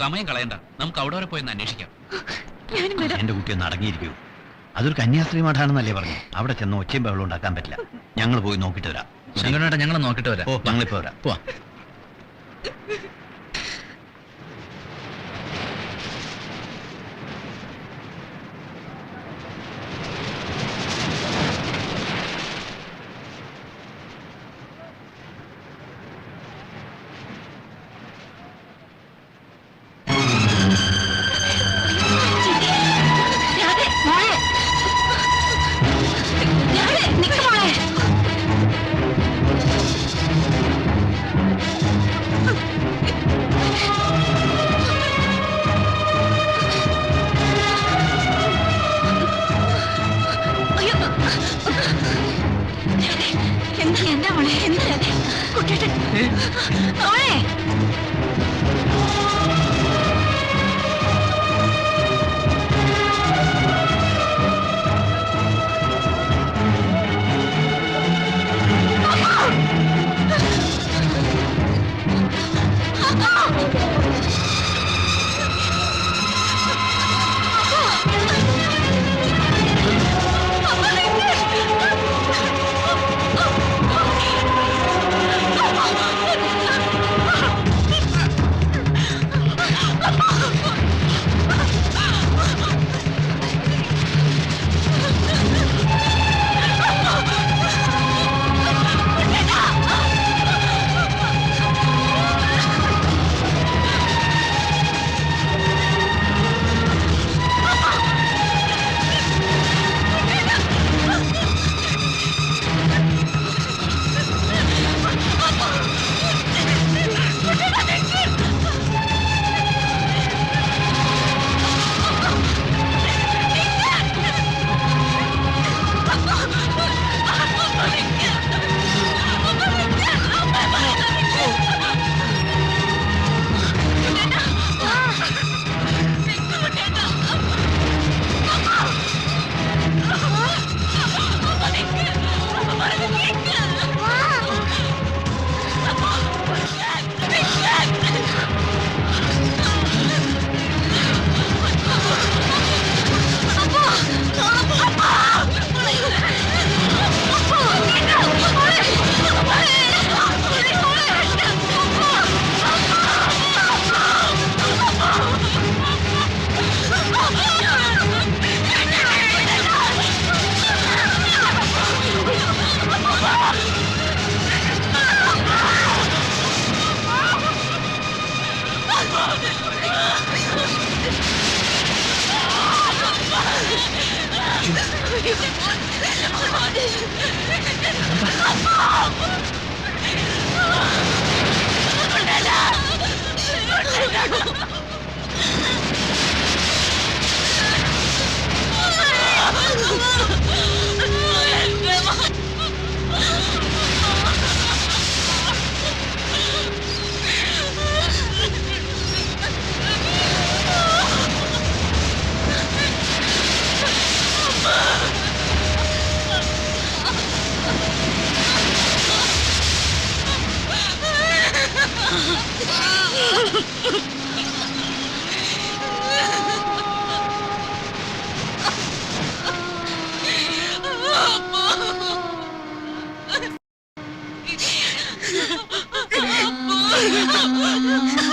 സമയം കളയണ്ട, നമുക്ക് അവിടെ വരെ പോയി അന്വേഷിക്കാം. എന്റെ കുട്ടി ഒന്ന് അടങ്ങിയിരിക്കൂ. അതൊരു കന്യാസ്ത്രീ മഠാണെന്നല്ലേ പറഞ്ഞു. അവിടെ ചെന്ന് ഒച്ചയും ബഹളം ഉണ്ടാക്കാൻ പറ്റില്ല. ഞങ്ങൾ പോയി നോക്കിട്ട് വരാം. ശങ്കരനേട്ടാ, ഞങ്ങൾ നോക്കിട്ട് വരാം. ഓ, ഞങ്ങളിപ്പോ വരാം. പോവാ.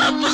അപ്പു